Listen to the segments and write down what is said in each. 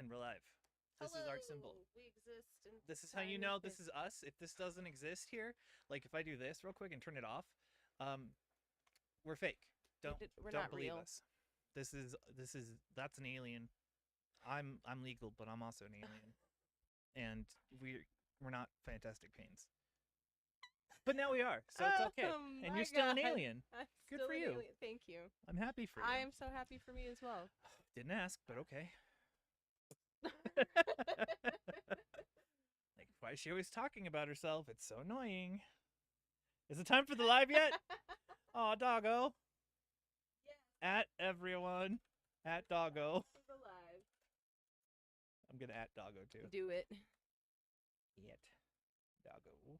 And we're live. This is our symbol. We exist. This is how you know this is us. If this doesn't exist here, like if I do this real quick and turn it off, we're fake. We're Don't not believe real. us. That's an alien. I'm legal, but I'm also an alien, and we're not Fantastic Pains. But now we are, so it's okay. And you're still an alien. I'm Good still for an you. alien. Thank you. I'm happy for you. I am so happy for me as well. Didn't ask, but okay. Like, why is she always talking about herself? It's so annoying. Is it time for the live yet? Aw, doggo. Yeah. At everyone. At doggo. I'm gonna at doggo too. Do it. At doggo.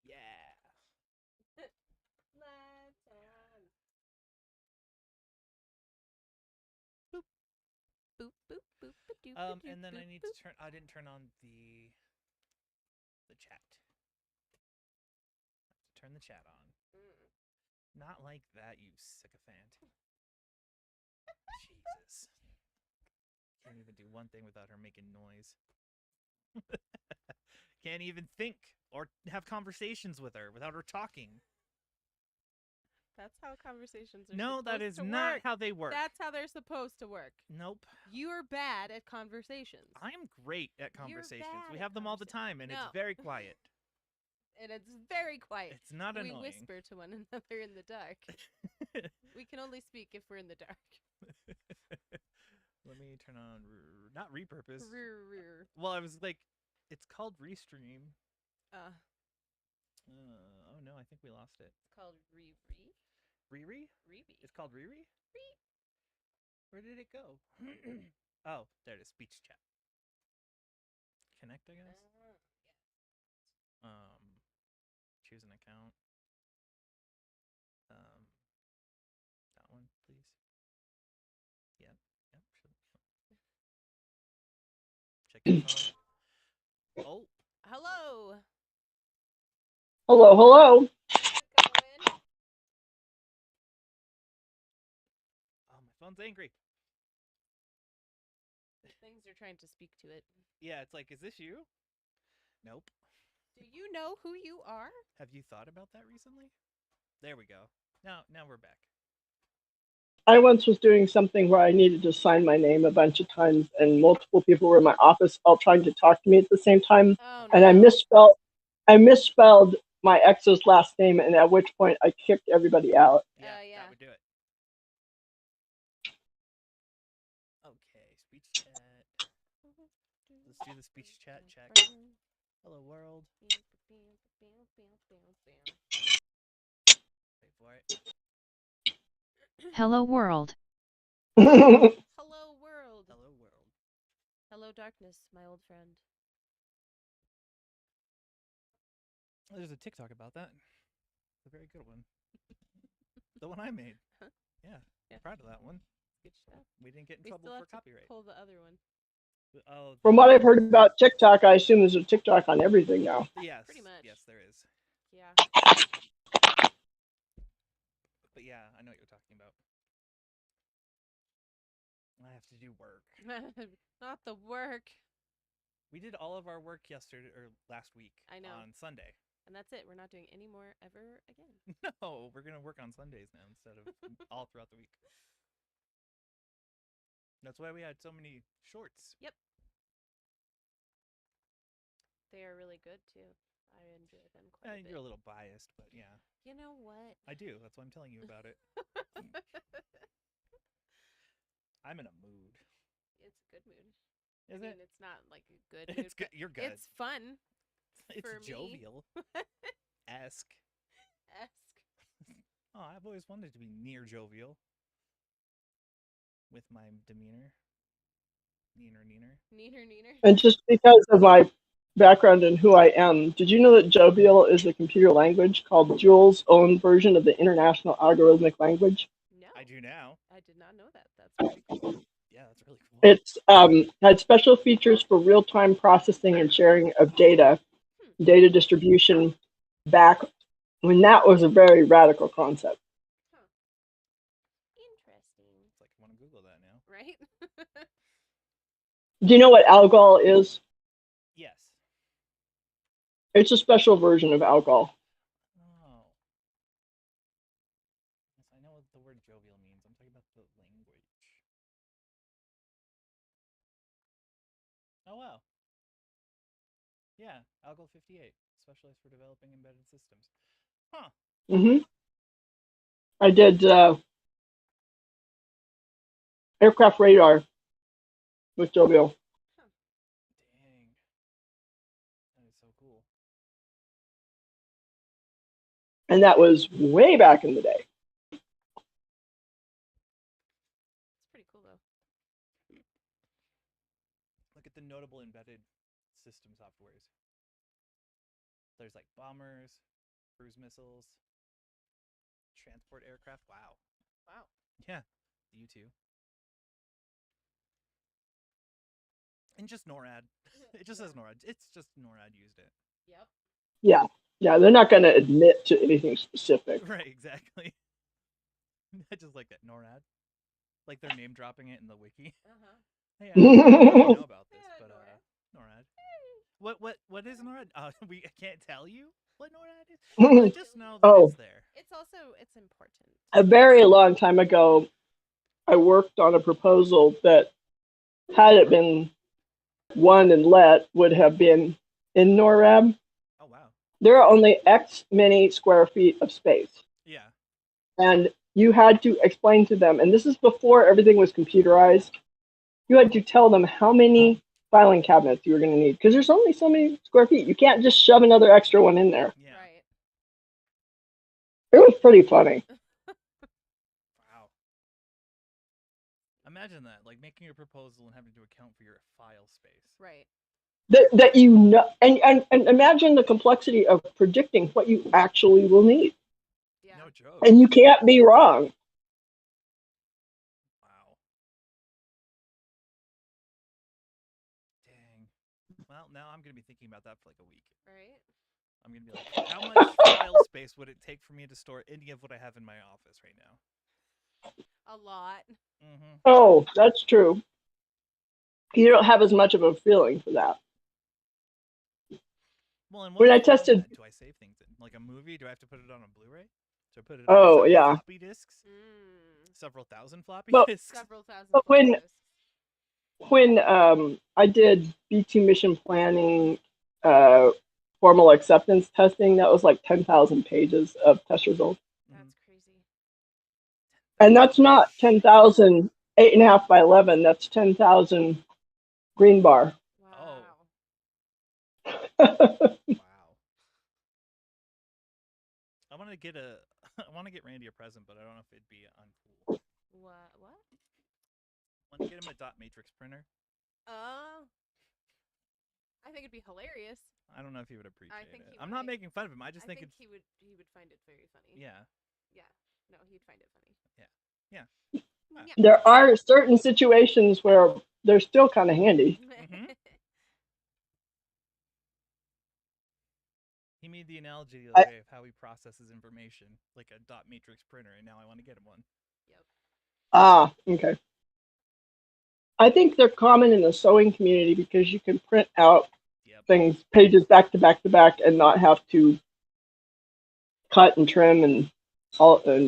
Yeah. Live time. Boop. Boop boop boop boop. And then I need to turn. I didn't turn on the chat. I have to turn the chat on. Not like that, you sycophant. Jesus. Can't even do one thing without her making noise. Can't even think or have conversations with her without her talking. That's how conversations are No, supposed that is to not work. how they work. That's how they're supposed to work. Nope. You're bad at conversations. I'm great at conversations. Bad We at have them all the time, and No. it's very quiet. And it's very quiet. It's not we annoying. whisper to one another in the dark. We can only speak if we're in the dark. Let me turn on not repurpose. Rear. Well, I was like, it's called Restream. Oh no, I think we lost it. It's called Riri. Riri? Riri. It's called Riri? Where did it go? Oh, there it is. Speech chat. Connect, I guess. Yeah. Choose an account. That one, please. Yep, sure. Check your phone. Oh. Hello. Hello, hello. Oh, my phone's angry. Things are trying to speak to it. Yeah, it's like, is this you? Nope. Do you know who you are? Have you thought about that recently? There we go. Now we're back. I once was doing something where I needed to sign my name a bunch of times, and multiple people were in my office all trying to talk to me at the same time. Oh, and no. I misspelled my ex's last name, and at which point I kicked everybody out. Yeah, that would do it. Okay, speech chat. Let's do the speech chat check. Hello, world. Wait for it. Hello, world. Hello, world. Hello, world. Hello, darkness, my old friend. There's a TikTok about that. It's a very good one. The one I made. Yeah, I'm proud of that one. Good stuff. We didn't get in We trouble still for have to copyright. pull the other one. Oh. From what I've heard about TikTok, I assume there's a TikTok on everything now. Yes. Pretty much. Yes, there is. Yeah. But yeah, I know what you're talking about. I have to do work. Not the work. We did all of our work yesterday or last week. I know. On Sunday. And that's it. We're not doing any more ever again. No, we're gonna work on Sundays now instead of all throughout the week. That's why we had so many shorts. Yep. They are really good too. I enjoy them quite a bit. You're a little biased, but yeah. You know what? I do. That's why I'm telling you about it. I'm in a mood. It's a good mood. Is it? It's not like a good mood. It's good. You're good. It's fun. It's for jovial. Esque. Oh, I've always wanted to be near jovial. With my demeanor. Neener. And just because of my background and who I am, did you know that jovial is a computer language called Joule's own version of the International Algorithmic Language? No. I do now. I did not know that. That's pretty cool. Yeah, that's really cool. It's had special features for real-time processing and sharing of data distribution back when that was a very radical concept. Interesting. It's like want to Google that now. Right? Do you know what algol is? Yes. It's a special version of algol. Oh. Yes, I know what the word jovial means. I'm talking about the language. Oh wow. Yeah, Algol 58, specialized for developing embedded systems. Huh. I did aircraft radar with jovial, Dang. That is so cool. and that was way back in the day. It's pretty cool though. Look at the notable embedded system softwares. There's like bombers, cruise missiles, transport aircraft. Wow. Wow. Yeah. The U-2. And just NORAD. It just says NORAD. It's just NORAD used it. Yep. Yeah, they're not going to admit to anything specific. Right, exactly. I just like that NORAD. Like they're name dropping it in the wiki. Uh-huh. Hey, I don't know if you know about this, Yeah, but NORAD. What is NORAD? I can't tell you what NORAD is. But just know that Oh. it's there. It's important. A very long time ago, I worked on a proposal that, had it been won and let, would have been in NORAD. Oh wow. There are only X many square feet of space. Yeah. And you had to explain to them, and this is before everything was computerized, you had to tell them how many filing cabinets you were going to need, because there's only so many square feet. You can't just shove another extra one in there. Yeah. Right. It was pretty funny. Wow. Imagine that, like making a proposal and having to account for your file space. Right. That you know, and imagine the complexity of predicting what you actually will need. Yeah. No joke. And you can't be wrong. Wow. Dang. Well, now I'm gonna be thinking about that for like a week. Right. I'm gonna be like, how much file space would it take for me to store any of what I have in my office right now? A lot. Mm-hmm. Oh, that's true. You don't have as much of a feeling for that. Well, and When what I beyond tested- that do I save things in? Like a movie? Do I have to put it on a Blu-ray? Do I put it Oh, on several yeah. floppy disks? Several thousand floppy Well, disks? Several thousand. But when- photos. When I did BT mission planning, formal acceptance testing, that was like 10,000 pages of test results. That's crazy. And that's not 10,000 8.5 by 11. That's 10,000 green bar. Wow. Wow. I want to get Randy a present, but I don't know if it'd be uncool. What? I want to get him a dot matrix printer. I think it'd be hilarious. I don't know if he would appreciate think it. he I'm not might. making fun of him. I just think it's he would find it very funny. yeah. Yeah. No, he'd find it funny. Yeah. There are certain situations where they're still kind of handy. Mhm. He made the analogy the other day of how he processes information, like a dot matrix printer, and now I want to get him one. Yep. Ah, okay. I think they're common in the sewing community because you can print out Yep. things, pages back to back to back, and not have to cut and trim and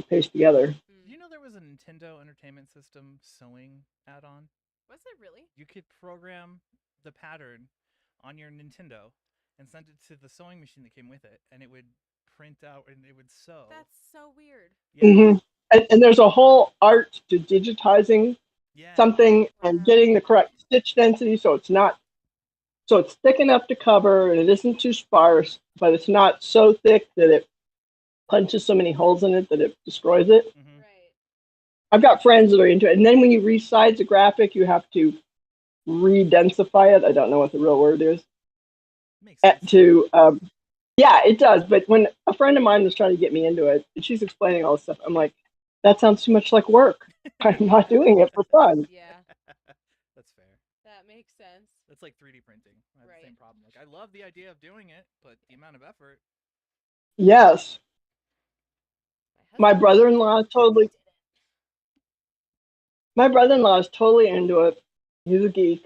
paste together. Did you know there was a Nintendo Entertainment System sewing add-on? Was it really? You could program the pattern on your Nintendo and send it to the sewing machine that came with it, and it would print out and it would sew. That's so weird. Yeah. And there's a whole art to digitizing Yeah. something and getting the correct stitch density so it's thick enough to cover and it isn't too sparse, but it's not so thick that it punches so many holes in it that it destroys it. Mm-hmm. Right. I've got friends that are into it. And then when you resize a graphic, you have to re-densify it. I don't know what the real word is. Makes sense. Yeah, it does. But when a friend of mine was trying to get me into it, and she's explaining all this stuff, I'm like, that sounds too much like work. I'm not doing it for fun. Yeah, That's fair. that makes sense. That's like 3D printing. I have the Right. same problem. Like I love the idea of doing it, but the amount of effort. Yes. My husband brother-in-law loved it. totally My brother-in-law is totally into it. He's a geek,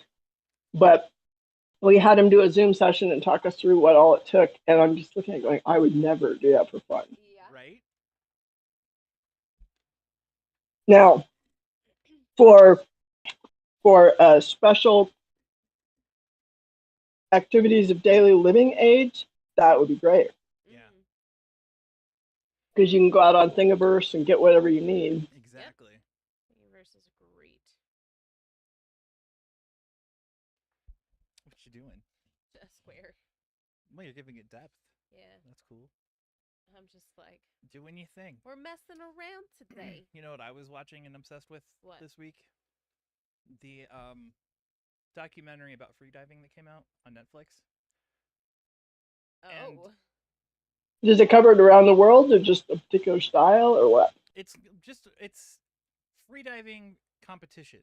but we had him do a Zoom session and talk us through what all it took. And I'm just looking at it going, I would never do that for fun. Yeah. Right? Now, for special activities of daily living age, that would be great Yeah. Mm. because you can go out on Thingiverse and get whatever you need. Exactly. Universe is great. What you doing? A square. Well, you're giving it depth. Yeah. That's cool. I'm just like, Doing your thing. we're messing around today. You know what I was watching and obsessed with What? this week? The documentary about freediving that came out on Netflix. And Oh. Does it cover it around the world or just a particular style or what? it's freediving competition.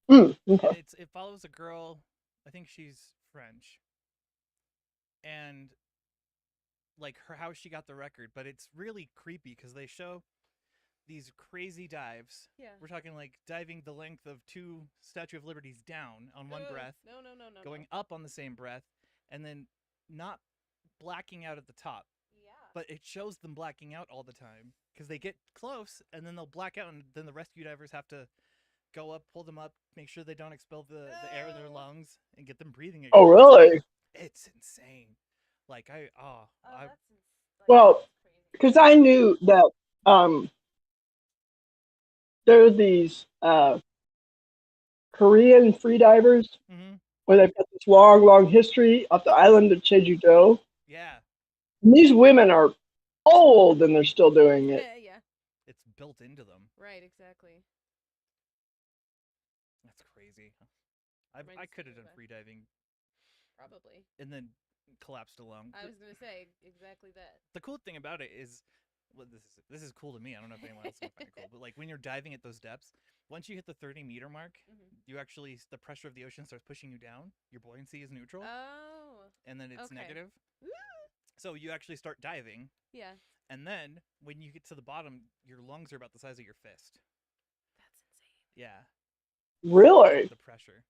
Okay. And it follows a girl, I think she's French. And like how she got the record, but it's really creepy because they show these crazy dives. Yeah. We're talking like diving the length of 2 Statue of Liberties down on one Ugh. breath, No, no, no, no. going up on the same breath, and then not blacking out at the top. Yeah. But it shows them blacking out all the time because they get close and then they'll black out, and then the rescue divers have to go up, pull them up, make sure they don't expel the air in their lungs, and get them breathing again. Oh, really? It's insane. Like That's Well, crazy. because I knew that there are these Korean freedivers hmm where they've got this long, long history off the island of Jeju-do. yeah, And these women are old and they're still doing it. Yeah. it's built into them. Right. Exactly. That's crazy. I Reminds could have me done of freediving Probably. and then collapsed along. I was gonna say exactly that. The cool thing about it is, well, this is cool to me. I don't know if anyone else can find it cool, but like when you're diving at those depths, once you hit the 30-meter mark, you actually the pressure of the ocean starts pushing you down. Your buoyancy is neutral, Oh. and then it's okay. negative. Woo! So you actually start diving, Yeah. and then when you get to the bottom, your lungs are about the size of your fist. That's insane. Yeah, Really? the pressure.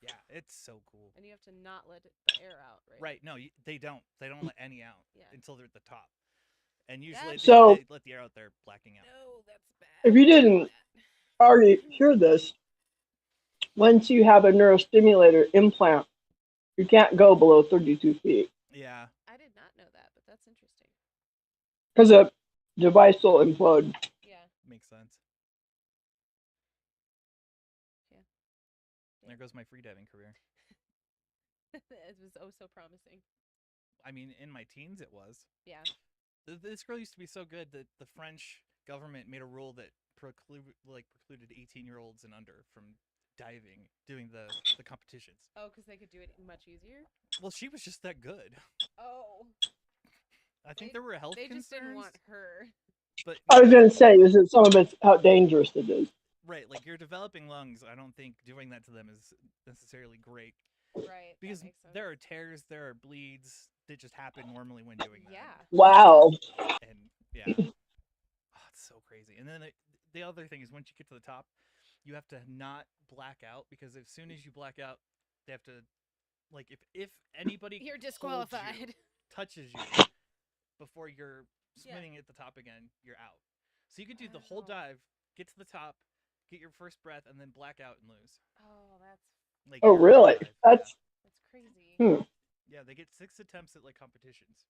Yeah, it's so cool. And you have to not let the air out, right? Right? No, they don't. They don't let any out Yeah. until they're at the top. And usually That's- So- they let the air out there, blacking out. No, that's bad. If you didn't already hear this, once you have a neurostimulator implant, you can't go below 32 feet Yeah, I did not know that, but that's interesting. because the device will implode. Yeah. makes sense. Yeah. There goes my freediving career. It was oh so promising. I mean, in my teens, it was. Yeah. This girl used to be so good that the French government made a rule that precluded 18-year-olds and under from diving, doing the competitions. Oh, because they could do it much easier. Well, she was just that good. Oh. I think They- there were health They just concerns, didn't want her. but I was going to say, is it some of it's how dangerous it is? right, like you're developing lungs. I don't think doing that to them is necessarily great Right. because that makes sense. there are tears, there are bleeds that just happen normally when doing that. Yeah. Wow. And yeah, oh, it's so crazy. And then the other thing is once you get to the top, you have to not black out because as soon as you black out, they have to like if anybody You're holds you, disqualified. touches you before you're swimming at the top again, you're out. So you could do the whole Wow. dive, get to the top, get your first breath, and then black out and lose. Oh, that's Like Oh, your whole really? dive. That's crazy. Yeah, they get 6 attempts at like competitions.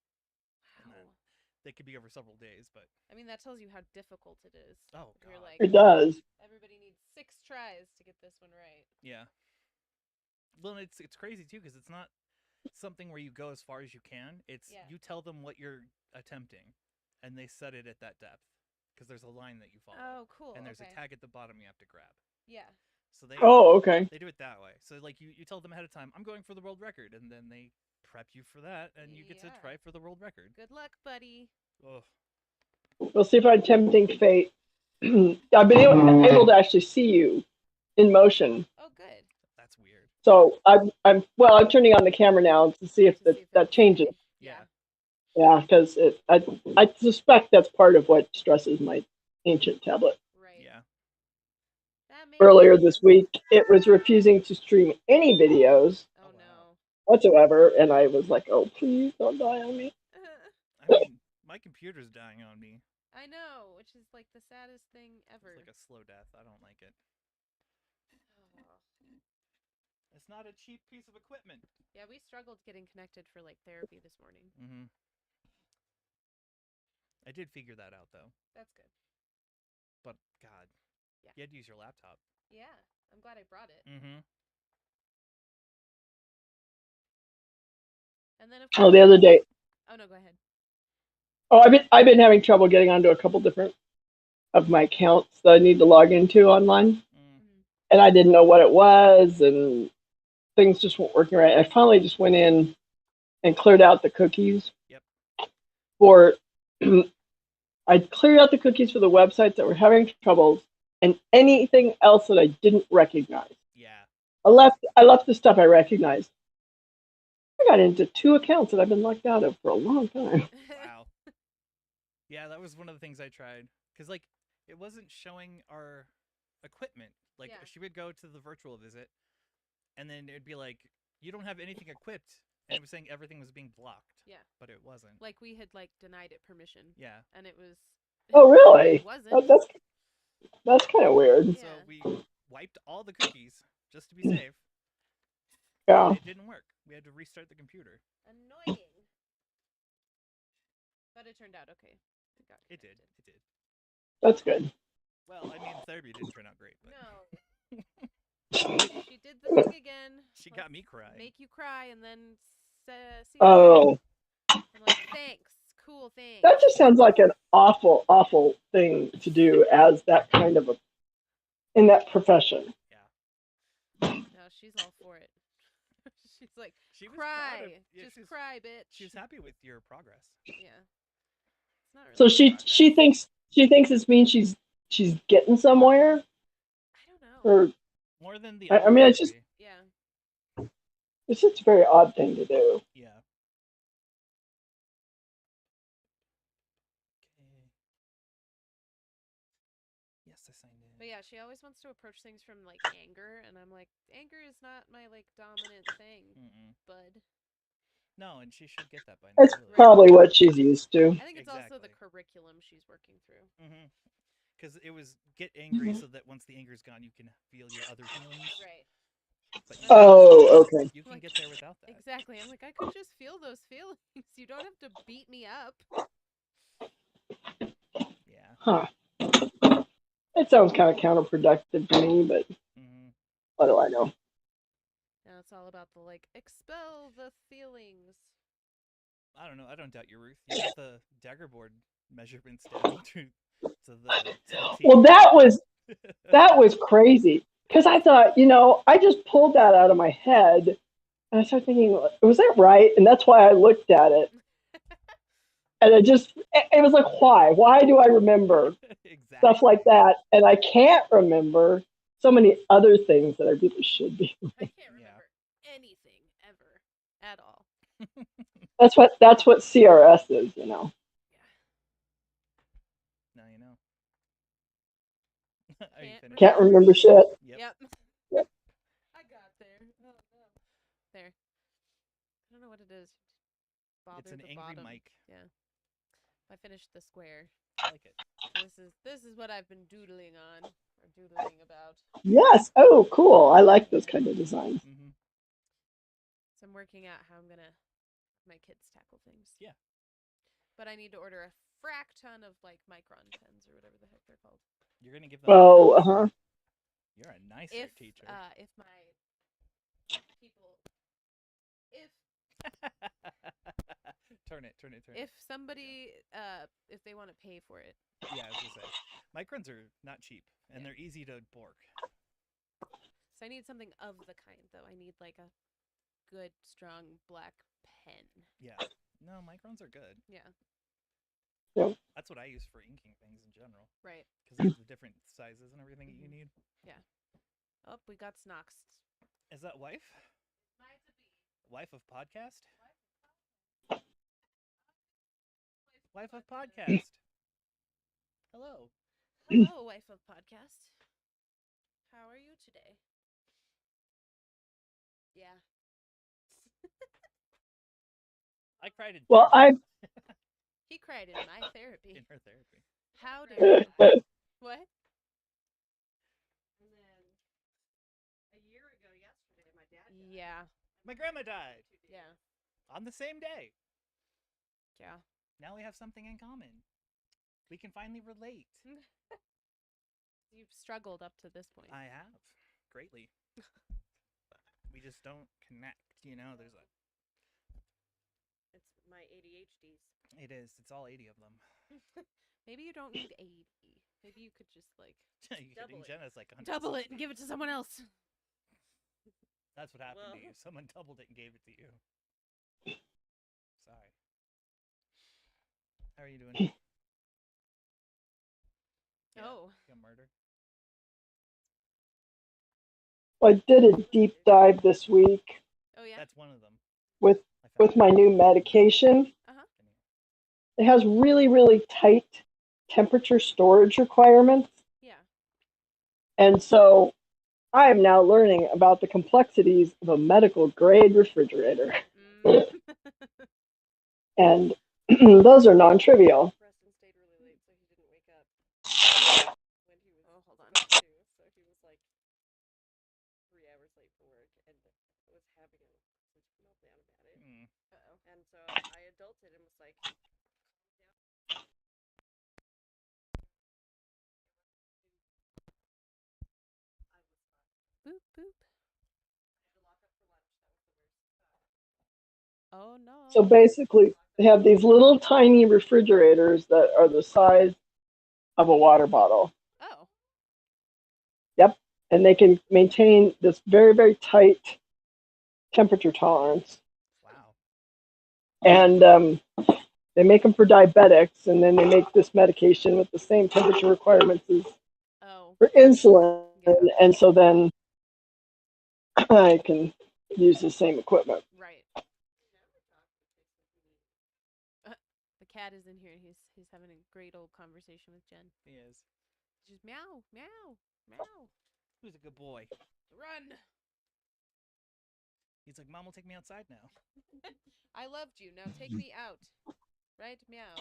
And then Wow. they could be over several days, but I mean, that tells you how difficult it is. oh If you're god. like, it does. everybody needs 6 tries to get this one right. Yeah. Well, and it's crazy too because it's not something where you go as far as you can. It's Yeah. you tell them what you're attempting, and they set it at that depth because there's a line that you follow, Oh, cool. and there's okay. a tag at the bottom you have to grab. Yeah. So they Oh, okay. they do it that way. So like you tell them ahead of time, I'm going for the world record, and then they prep you for that, and you get to Yeah. try for the world record. Good luck, buddy. Ugh. We'll see if I'm tempting fate. I've been able to actually see you in motion. Oh, good. That's weird. So I'm turning on the camera now to see if To see if that it's- changes. Yeah. Yeah, because I suspect that's part of what stresses my ancient tablet. Right. Yeah. maybe. earlier this week. It was refusing to stream any videos Oh, Oh, wow. no. whatsoever, and I was like, "Oh, please don't die on me." I mean, my computer's dying on me. I know, which is like the saddest thing ever. It's like a slow death. I don't like it. Oh. It's not a cheap piece of equipment. Yeah, we struggled getting connected for like therapy this morning. Mm-hmm. I did figure that out though. That's good. But God, Yeah. you had to use your laptop. Yeah, I'm glad I brought it. Mm-hmm. And then Oh, the other day. Oh no, go ahead. Oh, I've been having trouble getting onto a couple different of my accounts that I need to log into online, and I didn't know what it was, and things just weren't working right. I finally just went in and cleared out the cookies. Yep. For I cleared out the cookies for the websites that were having troubles and anything else that I didn't recognize. Yeah. I left the stuff I recognized. I got into 2 accounts that I've been locked out of for a long time. Wow. Yeah, that was one of the things I tried. Because, like, it wasn't showing our equipment. Like, Yeah. she would go to the virtual visit, and then it'd be like, you don't have anything equipped. And it was saying everything was being blocked. Yeah. But it wasn't. Like we had like denied it permission. Yeah. And it was. Oh, really? It wasn't. That's kind of weird. Yeah. So we wiped all the cookies just to be safe. Yeah. And it didn't work. We had to restart the computer. Annoying. But it turned out okay. It did. It did. That's good. Well, I mean, therapy didn't turn out great, but No. She did the thing again. she got me crying. Make you cry and then see. Oh, I'm like, thanks. Cool, thanks. that just sounds like an awful, awful thing to do as that kind of in that profession. Yeah. No, she's all for it. She's like, She was cry. proud of, yeah, Just cry, bitch. She was happy with your progress. Yeah. It's not really So progress. she thinks this means she's getting somewhere. I don't know. Or More than the I mean, it's just therapy. Yeah. it's just a very odd thing to do. Yeah. Okay. Yes, I signed in. But yeah, she always wants to approach things from like anger, and I'm like, anger is not my like dominant thing, bud. No, and she should get that by now. It's Really. probably what she's used to. I think it's also the Exactly. curriculum she's working through. Mm-hmm. Because it was get angry so that once the anger's gone, you can feel your other feelings. Right. But Oh, okay. you can Like, get there without that. Exactly. I'm like, I could just feel those feelings. You don't have to beat me up. Yeah. Huh. It sounds kind of counterproductive to me, but what do I know? Now it's all about the like expel the feelings. I don't know. I don't doubt your Ruth. You got the dagger board measurements down to the T. Well, that was crazy because I thought, I just pulled that out of my head, and I started thinking, was that right? And that's why I looked at it, and it was like, why? Why do I remember exactly. stuff like that, and I can't remember so many other things that I really should be. I can't remember anything ever at all. That's what CRS is, Yeah. Now you know. Are you finished? Can't remember shit. Yep. I got there. Oh, no. There. I don't know what it is. It's an the angry bottom. mic. Yeah. I finished the square. I like it. This is what I've been doodling on or doodling about. Yes. Oh, cool. I like those kind of designs. Mm-hmm. So I'm working out how I'm gonna have my kids tackle things. Yeah. But I need to order a frack ton of like micron pens or whatever the heck they're called. You're gonna give them. Oh, uh-huh. You're a nice teacher. If my people, turn it. if somebody, if they want to pay for it. Yeah, I was gonna say, microns are not cheap, and they're easy to bork. So I need something of the kind, though. I need like a good, strong black pen. Yeah. No, microns are good. Yeah. Yep. That's what I use for inking things in general. Right. Because there's the different sizes and everything that you need. Yeah. Oh, we got Snox. Is that wife? Might be. Wife of podcast? Wife of podcast. Hello. Hello, wife of podcast. How today? Yeah. I cried in Well, therapy. He cried in my therapy. In her therapy. How dare you? What? And then a year ago yesterday, my dad died. Yeah. My grandma died Yeah. on the same day. Yeah. Now we have something in common. We can finally relate. You've struggled up to this point. I have greatly. We just don't connect, you know. There's a. It's my ADHDs. It is. It's all 80 of them. Maybe you don't need 80. Maybe you could just like You double kidding? it. Jenna's like 100. Double it and give it to someone else. That's what happened to Well. you. Someone doubled it and gave it to you. Sorry. How are you doing? Oh. You got murder? I did a deep dive this week Oh yeah. That's one of them. with I found with my new medication. It has really, really tight temperature storage requirements. Yeah. And so I am now learning about the complexities of a medical grade refrigerator. Mm. And those are non-trivial. Preston stayed really late, so he didn't wake up when he was hold on. To. So he was like 3 hours late for work and was having a meltdown about it. Mm. Uh-oh. And so I adulted and was like, boop boop. Oh no. So basically, they have these little tiny refrigerators that are the size of a water bottle. Oh. Yep. And they can maintain this very, very tight temperature tolerance. Wow. And they make them for diabetics, and then they make this medication with the same temperature requirements as for insulin. Yeah. And so then I can use the same equipment. Right. The cat is in here. He's having a great old conversation with Jen. He is. Just meow, meow, meow. Who's a good boy? Run. He's like, Mom will take me outside now. I loved you. Now take me out. Right? Meow.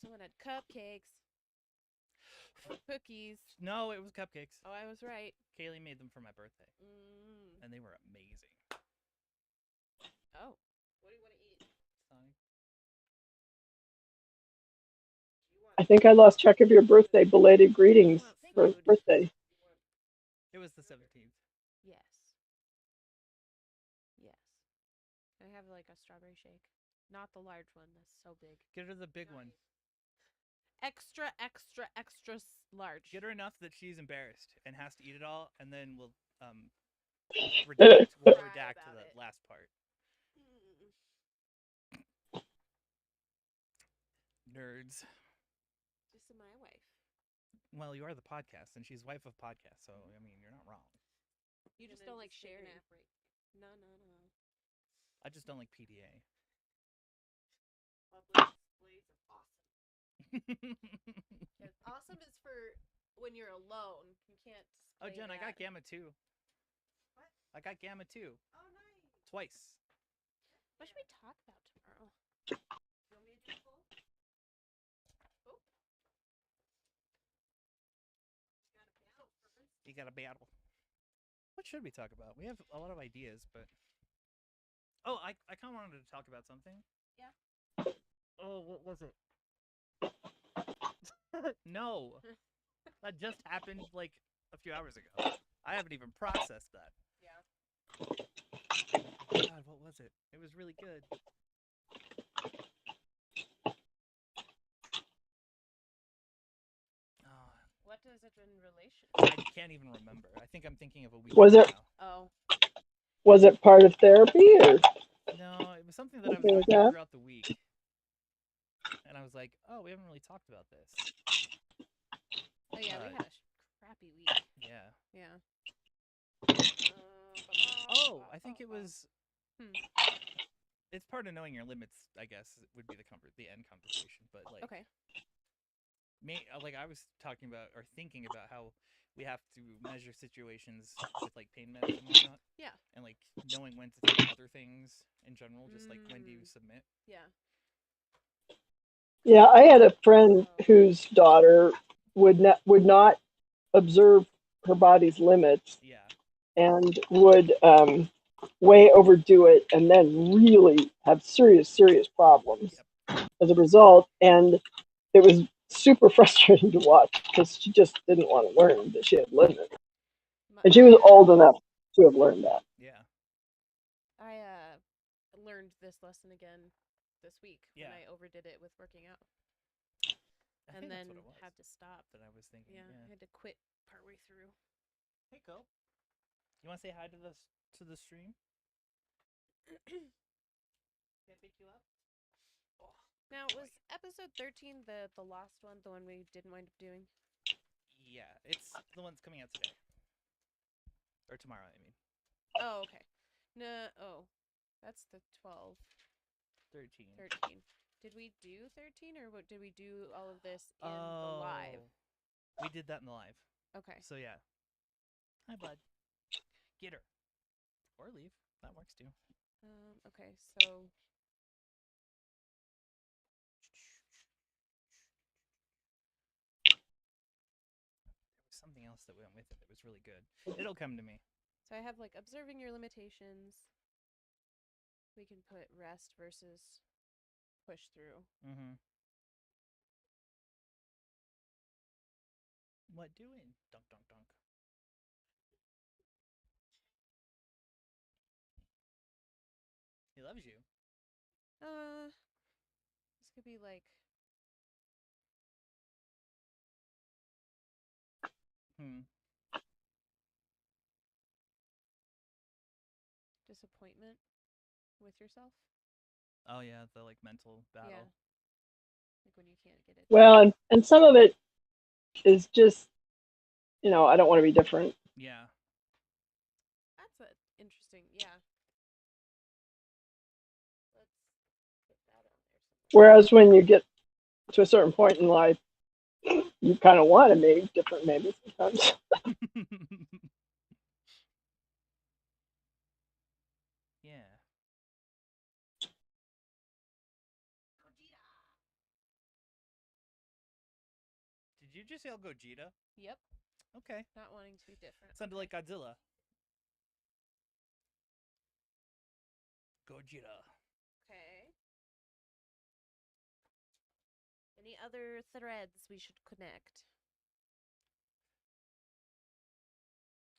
Someone had cupcakes. Or cookies. No, it was cupcakes. Oh, I was right. Kaylee made them for my birthday. Mm. And they were amazing. Oh. What do you want to eat? Sonic. I think I lost track of your birthday. Belated greetings for birthday. It was the 17th. Yes. Yes. Can I have like a strawberry shake? Not the large one. That's so big. Get her the big one. Extra, extra, extra large. Get her enough that she's embarrassed and has to eat it all, and then we'll redact. We'll Cry redact to about the it. last part. Nerds. Just my wife. Well, you are the podcast, and she's wife of podcast, so I mean, you're not wrong. You just don't like sharing. No. I just don't like PDA. Displays are awesome. Awesome is for when you're alone. You can't. Oh, Jen, I got that. Gamma 2. What? I got Gamma 2. Oh, nice. Twice. What should we talk about tomorrow? You want me to do a poll? Oh. You got a battle. What should we talk about? We have a lot of ideas, but... Oh, I kind of wanted to talk about something. Yeah. Oh, what was it? No. That just happened like a few hours ago. I haven't even processed that. Yeah. God, what was it? It was really good. What is it in relation? I can't even remember. I think I'm thinking of a week Was ago it- now. Oh. Was it part of therapy or? No, it was something that I was Something going like through that? throughout the week. And I was like, oh, we haven't really talked about this. Oh yeah, we had a crappy week. Yeah. Yeah. Oh, I think it was... Hmm. It's part of knowing your limits, I guess, would be the end conversation. But like, Okay. like I was talking about or thinking about how we have to measure situations with like pain meds and whatnot. Yeah. And like knowing when to take other things in general, just like when do you submit. Yeah. Yeah, I had a friend So- whose daughter would not observe her body's limits Yeah. and would way overdo it and then really have serious problems as a result. And it was super frustrating to watch because she just didn't want to learn that she had limits. And she was old enough to have learned that. Yeah. I learned this lesson again this week when Yeah. I overdid it with working out. I And think then that's what it was had to stop. that I was thinking. Yeah, Yeah. I had to quit partway through. Hey, Cole. You want to say hi to the stream? Can I pick you up? Now, was episode 13 the last one, the one we didn't wind up doing? Yeah, it's the one's coming out today. Or tomorrow, I mean. Oh, okay. No, that's the 12. 13. 13. Did we do 13 or what? Did we do all of this in the live? We did that in the live. Okay. So yeah. Hi, bud. Get her. Or leave. That works too. Okay, so There was something else that went with it that was really good. It'll come to me. so I have like observing your limitations. We can put rest versus push through. Mm-hmm. What doing? Dunk, dunk, dunk. He loves you. This could be like disappointment with yourself. Oh yeah, the like mental battle. Yeah. Like when you can't get it. Well, and some of it is just, I don't want to be different. Yeah. That's interesting. Yeah. Let's put that on there. Whereas when you get to a certain point in life, you kind of want to be different maybe sometimes. Yeah. Did you just yell Gogeta? Yep. Okay. Not wanting to be different. Sounded like Godzilla. Gogeta. Okay. Any other threads we should connect?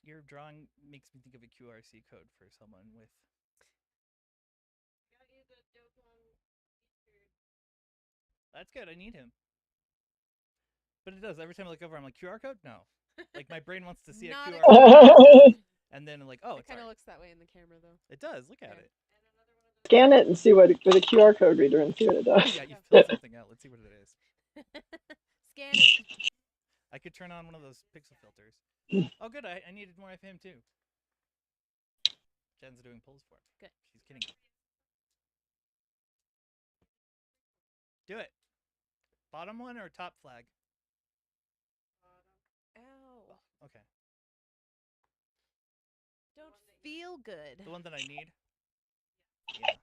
Your drawing makes me think of a QRC code for someone with. Got you the Dokkan featured. That's good. I need him. But it does. Every time I look over, I'm like, QR code? No. Like, my brain wants to see a Not QR exactly. code. And then I'm like, oh, It it's kind of art. looks that way in the camera, though. It does. Look at Okay. it. Scan it and see what with a QR code reader and see what it does. Yeah, you filled something out. Let's see what it is. Scan it. I could turn on one of those pixel filters. Oh, good. I needed more of him, too. Jen's doing pulls for him. Good. She's kidding me. Do it. Bottom one or top flag? Ow. Okay. Don't feel good. The one that I need? Yeah.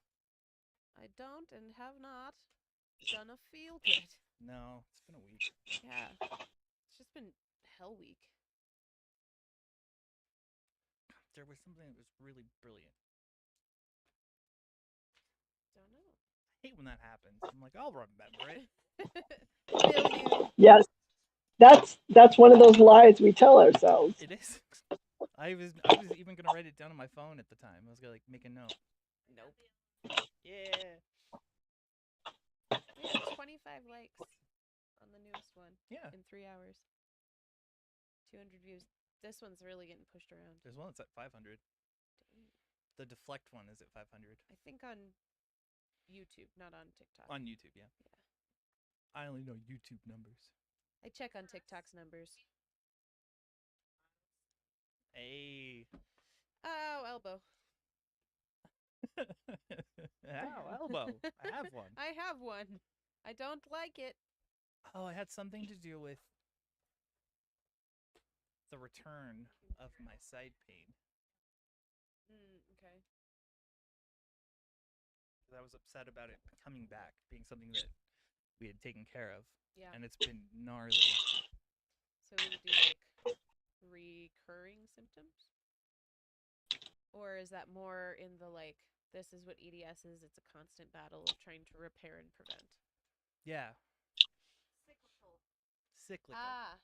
I don't and have not done a feel good. No, it's been a week. Yeah. It's just been hell week. There was something that was really brilliant. Don't know. I hate when that happens. I'm like, I'll remember it. Will you? Yes, that's one of those lies we tell ourselves. It is. I was even gonna write it down on my phone at the time. I was gonna like make a note. Nope. Yeah. We had 25 likes on the newest one. Yeah. In 3 hours. 200 views. This one's really getting pushed around. There's one that's at 500. Dang. The deflect one is at 500. I think on YouTube, not on TikTok. On YouTube, yeah. Yeah. I only know YouTube numbers. I check on TikTok's numbers. Hey. Oh, elbow. Ow, elbow. I have one. I have one. I don't like it. Oh, it had something to do with the return of my side pain. Okay. I was upset about it coming back, being something that we had taken care of, Yeah. and it's been gnarly. So would it do like recurring symptoms? Or is that more in the like, this is what EDS is, it's a constant battle of trying to repair and prevent? Yeah, Cyclical. cyclical. Ah,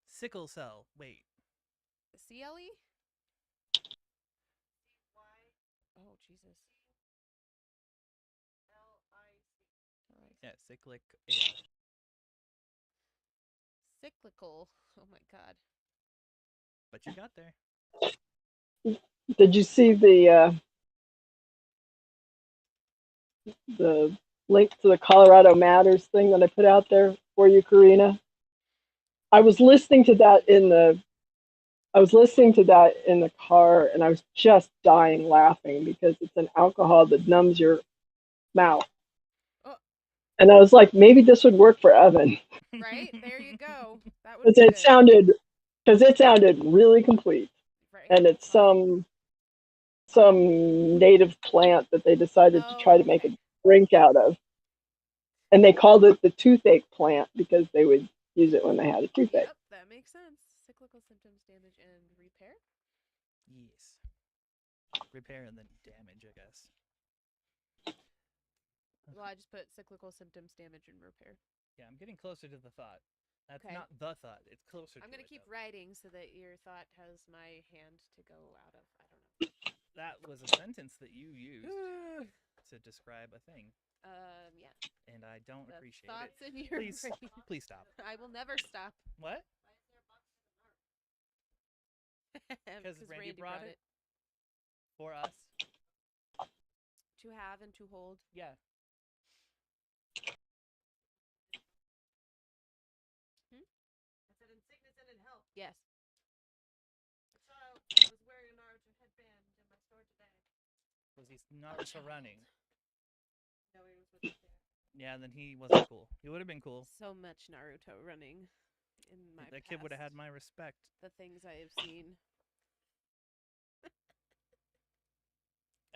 Sickle cell. Wait. CLE? Oh, Jesus. Yeah, cyclic AR. Cyclical. Oh my God. But you got there. Did you see the link to the Colorado Matters thing that I put out there for you, Karina? I was listening to that in the car, and I was just dying laughing because it's an alcohol that numbs your mouth. Oh. And I was like, maybe this would work for Evan. Right? There you go. That would Because be it sounded really complete. right. And it's some native plant that they decided to try to make a drink out of. And they called it the toothache plant because they would use it when they had a toothache. Yep, that makes sense. Cyclical symptoms, damage, and repair. Yes. Repair and then damage, I guess. Well, I just put cyclical symptoms, damage, and repair. Yeah, I'm getting closer to the thought. That's Okay. not the thought. It's closer. I'm going gonna to keep though. writing so that your thought has my hand to go out of. I don't know. That was a sentence that you used to describe a thing. Yeah. And I don't The appreciate thoughts it. in your Please, brain. please stop. I will never stop. What? Because Randy brought it for us to have and to hold. Yeah. I said in sickness and in health. Yes. I was wearing a Naruto headband in my store today. Was he Naruto running? No, he was with me there. Yeah, then he wasn't cool. He would have been cool. So much Naruto running in my That kid would have had past. my respect. The things I have seen.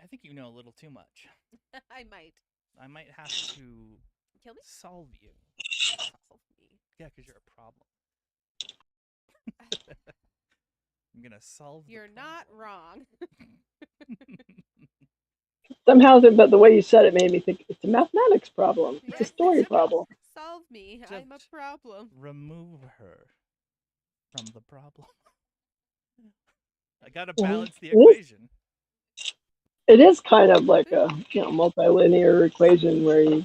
I think you know a little too much. I might. I might have to Kill me? solve you. Solve me. Yeah, because you're a problem. I'm gonna solve. You're not wrong. Somehow, but the way you said it made me think it's a mathematics problem. It's a story problem. Solve me. Just I'm a problem. Remove her from the problem. I gotta balance the equation. It is kind of like a multilinear equation where you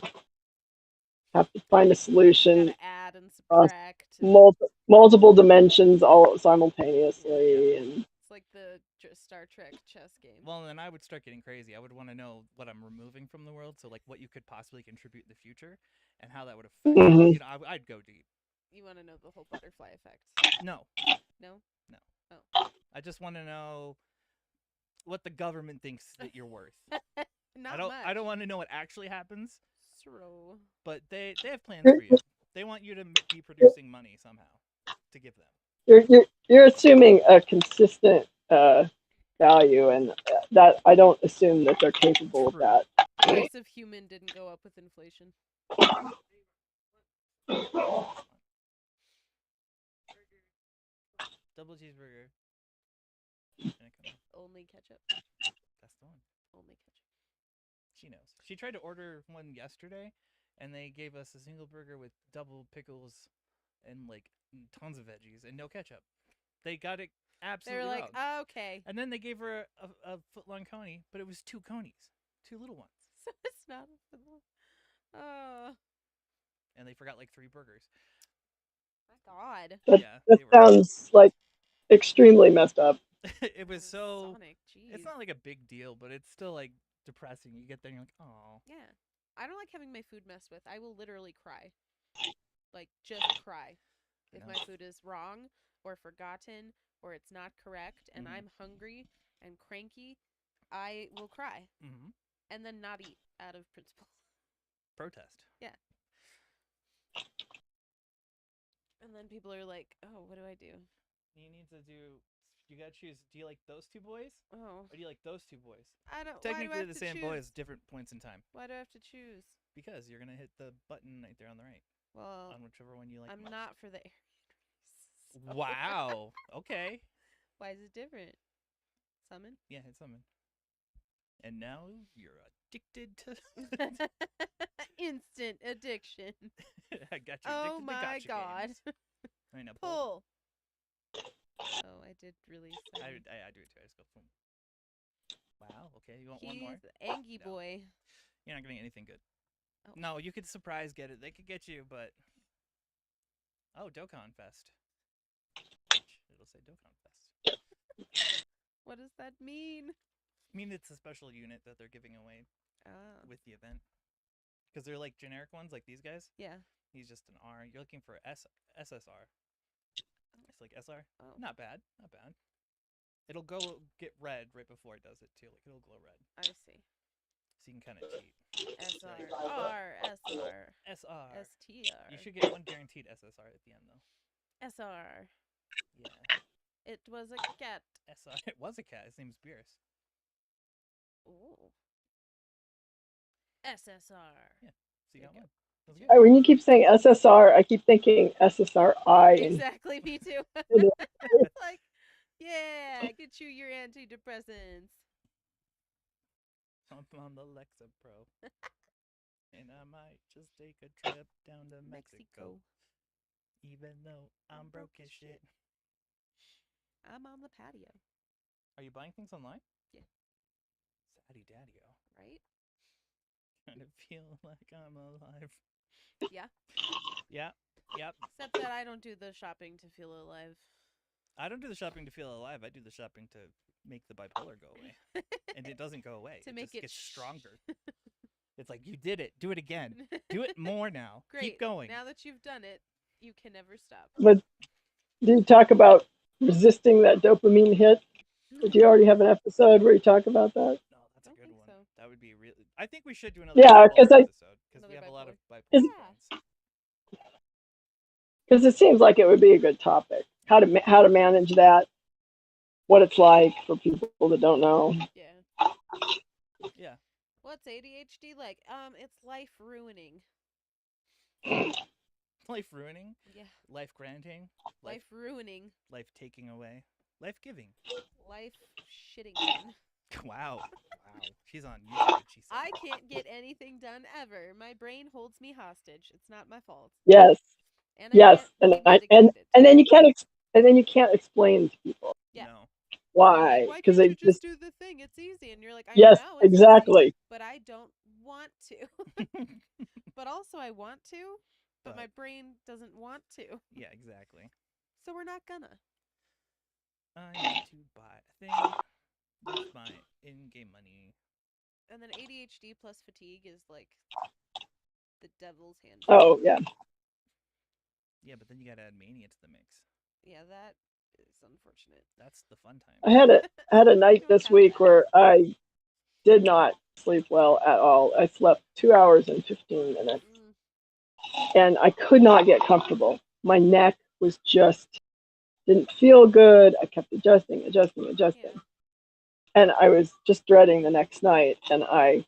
have to find a solution. Gotta add and subtract. Multiple dimensions all simultaneously, and it's like the Star Trek chess game. Well, then I would start getting crazy. I would want to know what I'm removing from the world, so like what you could possibly contribute in the future, and how that would affect. Mhm. You know, I'd go deep. You want to know the whole butterfly effect? No. No. No. Oh. I just want to know what the government thinks that you're worth. Not much. I don't want to know what actually happens. True. But they have plans for you. They want you to be producing money somehow to give them. You're assuming a consistent value, and that I don't assume that they're capable of that. The price of human didn't go up with inflation. Double cheeseburger. Only ketchup. That's the one. Only ketchup. She knows. She tried to order one yesterday, and they gave us a single burger with double pickles and like tons of veggies and no ketchup. They got it absolutely They were like, wrong. oh, okay. And then they gave her a foot-long coney, but it was 2 conies, 2 little ones. So it's not a foot-long. Oh. And they forgot like 3 burgers. My God. That sounds like extremely messed up. It was so. Sonic, it's not like a big deal, but it's still like depressing. You get there and you're like, oh. Yeah. I don't like having my food messed with. I will literally cry. Like, just cry. If my food is wrong or forgotten or it's not correct and I'm hungry and cranky, I will cry. Mm-hmm. And then not eat out of principle. Protest. Yeah. And then people are like, "Oh, what do I do?" You need to do. You gotta choose. Do you like those two boys, Oh, or do you like those two boys? I don't. Why do I Technically, have the to same choose? boys, different points in time. Why do I have to choose? Because you're gonna hit the button right there on the right, Well, on whichever one you like. I'm most. not for the Aryan race. so- Wow. Okay. Why is it different? Summon. Yeah, hit summon. And now you're addicted to. Instant addiction. I got you addicted Oh to my gotcha god. games. I know. Pull. Pull. Oh, I did release I him. do it too. I just go boom. Wow. Okay. You want one He's more? Angie No. boy. You're not getting anything good. Oh. No, you could surprise get it. They could get you, but. Oh, Dokkan Fest. It'll say Dokkan Fest. What does that mean? I mean, it's a special unit that they're giving away Oh. with the event. Because they're like generic ones, like these guys. Yeah. He's just an R. You're looking for SSR. It's like SR. Oh. Not bad. Not bad. It'll go get red right before it does it too. Like it'll glow red. I see. So you can kind of cheat. SR. R. SR. SR. STR. You should get one guaranteed SSR at the end though. SR. Yeah. It was a cat. SR. It was a cat. His name's Beerus. Ooh. SSR. Yeah. So you got There you one. That was good. When you keep saying SSR, I keep thinking SSRI. And Exactly, me too. Yeah. Like, yeah, get you your antidepressants. I'm on the Lexa Pro. And I might just take a trip down to Mexico. Even though I'm broke as shit. I'm on the patio, Are you buying things online? Yeah. Saddy daddy-o. right? Kind of feel like I'm alive. Yeah. Yeah. Yep. Except that I don't do the shopping to feel alive. I don't do the shopping to feel alive. I do the shopping to make the bipolar go away. And it doesn't go away. To it make just it gets stronger. It's like, you did it. Do it again. Do it more now. Great. Keep going. Now that you've done it, you can never stop. But do you talk about resisting that dopamine hit? Did you already have an episode where you talk about that? No, that's a Don't good think one. so. That would be really. I think we should do another Yeah, 'cause bipolar episode because we Another have a lot of bipolar Is- friends. Because it seems like it would be a good topic. How to manage that, what it's like for people that don't know. Yeah. Yeah. What's ADHD like? It's life ruining. Life ruining. Yeah. Life granting. Life ruining. Life taking away. Life giving. Life shitting on. Wow. Wow. She's on YouTube. She said. I can't get anything done ever. My brain holds me hostage. It's not my fault. Yes, And yes, I and can't be medicated. then you can't explain to people Yeah. No. why, Why because can't they you just do the thing? It's easy. And you're like, I yes, know it's easy, exactly. but I don't want to. But also I want to, but my But- brain doesn't want to. Yeah, exactly. So we're not gonna. I need to buy a thing with my in-game money. And then ADHD plus fatigue is like the devil's hand. Oh yeah, Yeah, but then you gotta add mania to the mix. Yeah, that is unfortunate. That's the fun time. I had a night Don't this have week that. where I did not sleep well at all. I slept 2 hours and 15 minutes, and I could not get comfortable. My neck was just didn't feel good. I kept adjusting. Yeah. And I was just dreading the next night. And I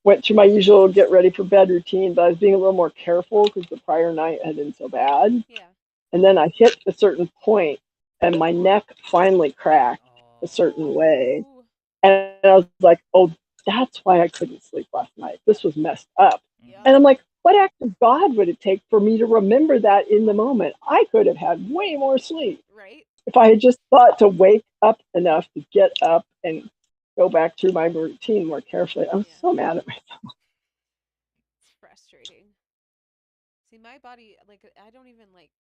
went through my usual get ready for bed routine, but I was being a little more careful because the prior night had been so bad. Yeah. And then I hit a certain point, and my neck finally cracked a certain way. Ooh. And I was like, oh, that's why I couldn't sleep last night. This was messed up. Yeah. And I'm like, what act of God would it take for me to remember that in the moment? I could have had way more sleep Right? if I had just thought to wake up enough to get up and go back through my routine more carefully. I was Yeah. so mad at myself. It's frustrating. See, my body, like, I don't even, like,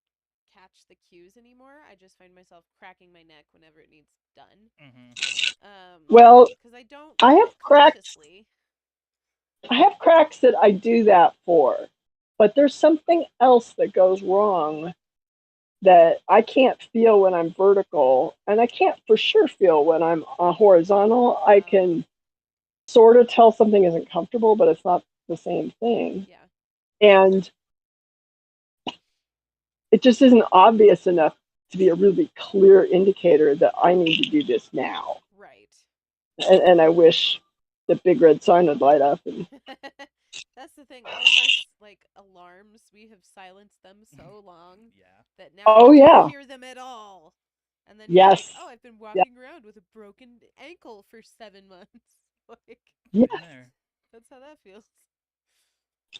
catch the cues anymore. I just find myself cracking my neck whenever it needs done. Mm-hmm. Well, Because I don't I do have it cracks. consciously. I have cracks that I do that for, but there's something else that goes wrong that I can't feel when I'm vertical, and I can't for sure feel when I'm horizontal. I can sort of tell something isn't comfortable, but it's not the same thing. Yeah. And it just isn't obvious enough to be a really clear indicator that I need to do this now. Right. And I wish the big red sign would light up. And That's the thing. All of our like alarms, we have silenced them so long Yeah. that now oh you yeah, don't hear them at all. And then you're like, yes, oh, I've been yeah, walking around with a broken ankle for 7 months. Like, yeah, Been there. that's how that feels.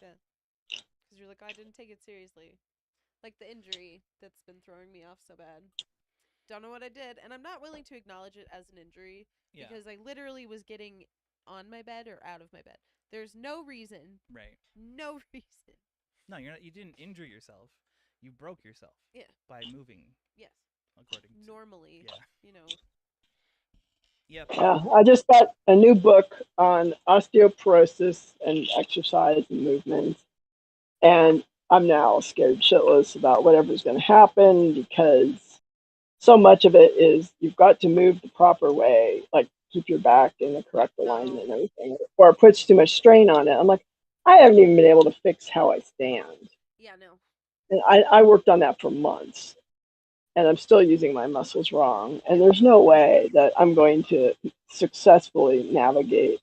Yeah. Because you're like, oh, I didn't take it seriously. Like the injury that's been throwing me off so bad. Don't know what I did. And I'm not willing to acknowledge it as an injury Yeah. because I literally was getting on my bed or out of my bed. There's no reason. Right. No reason. No, you're not. You didn't injure yourself. You broke yourself. Yeah. By moving. Yes. According to. Normally. Yeah. You know. Yep. yeah. I just got a new book on osteoporosis and exercise and movement, and I'm now scared shitless about whatever's going to happen because so much of it is you've got to move the proper way, like keep your back in the correct alignment and everything, or it puts too much strain on it. I'm like, I haven't even been able to fix how I stand. Yeah, no. And I worked on that for months, and I'm still using my muscles wrong. And there's no way that I'm going to successfully navigate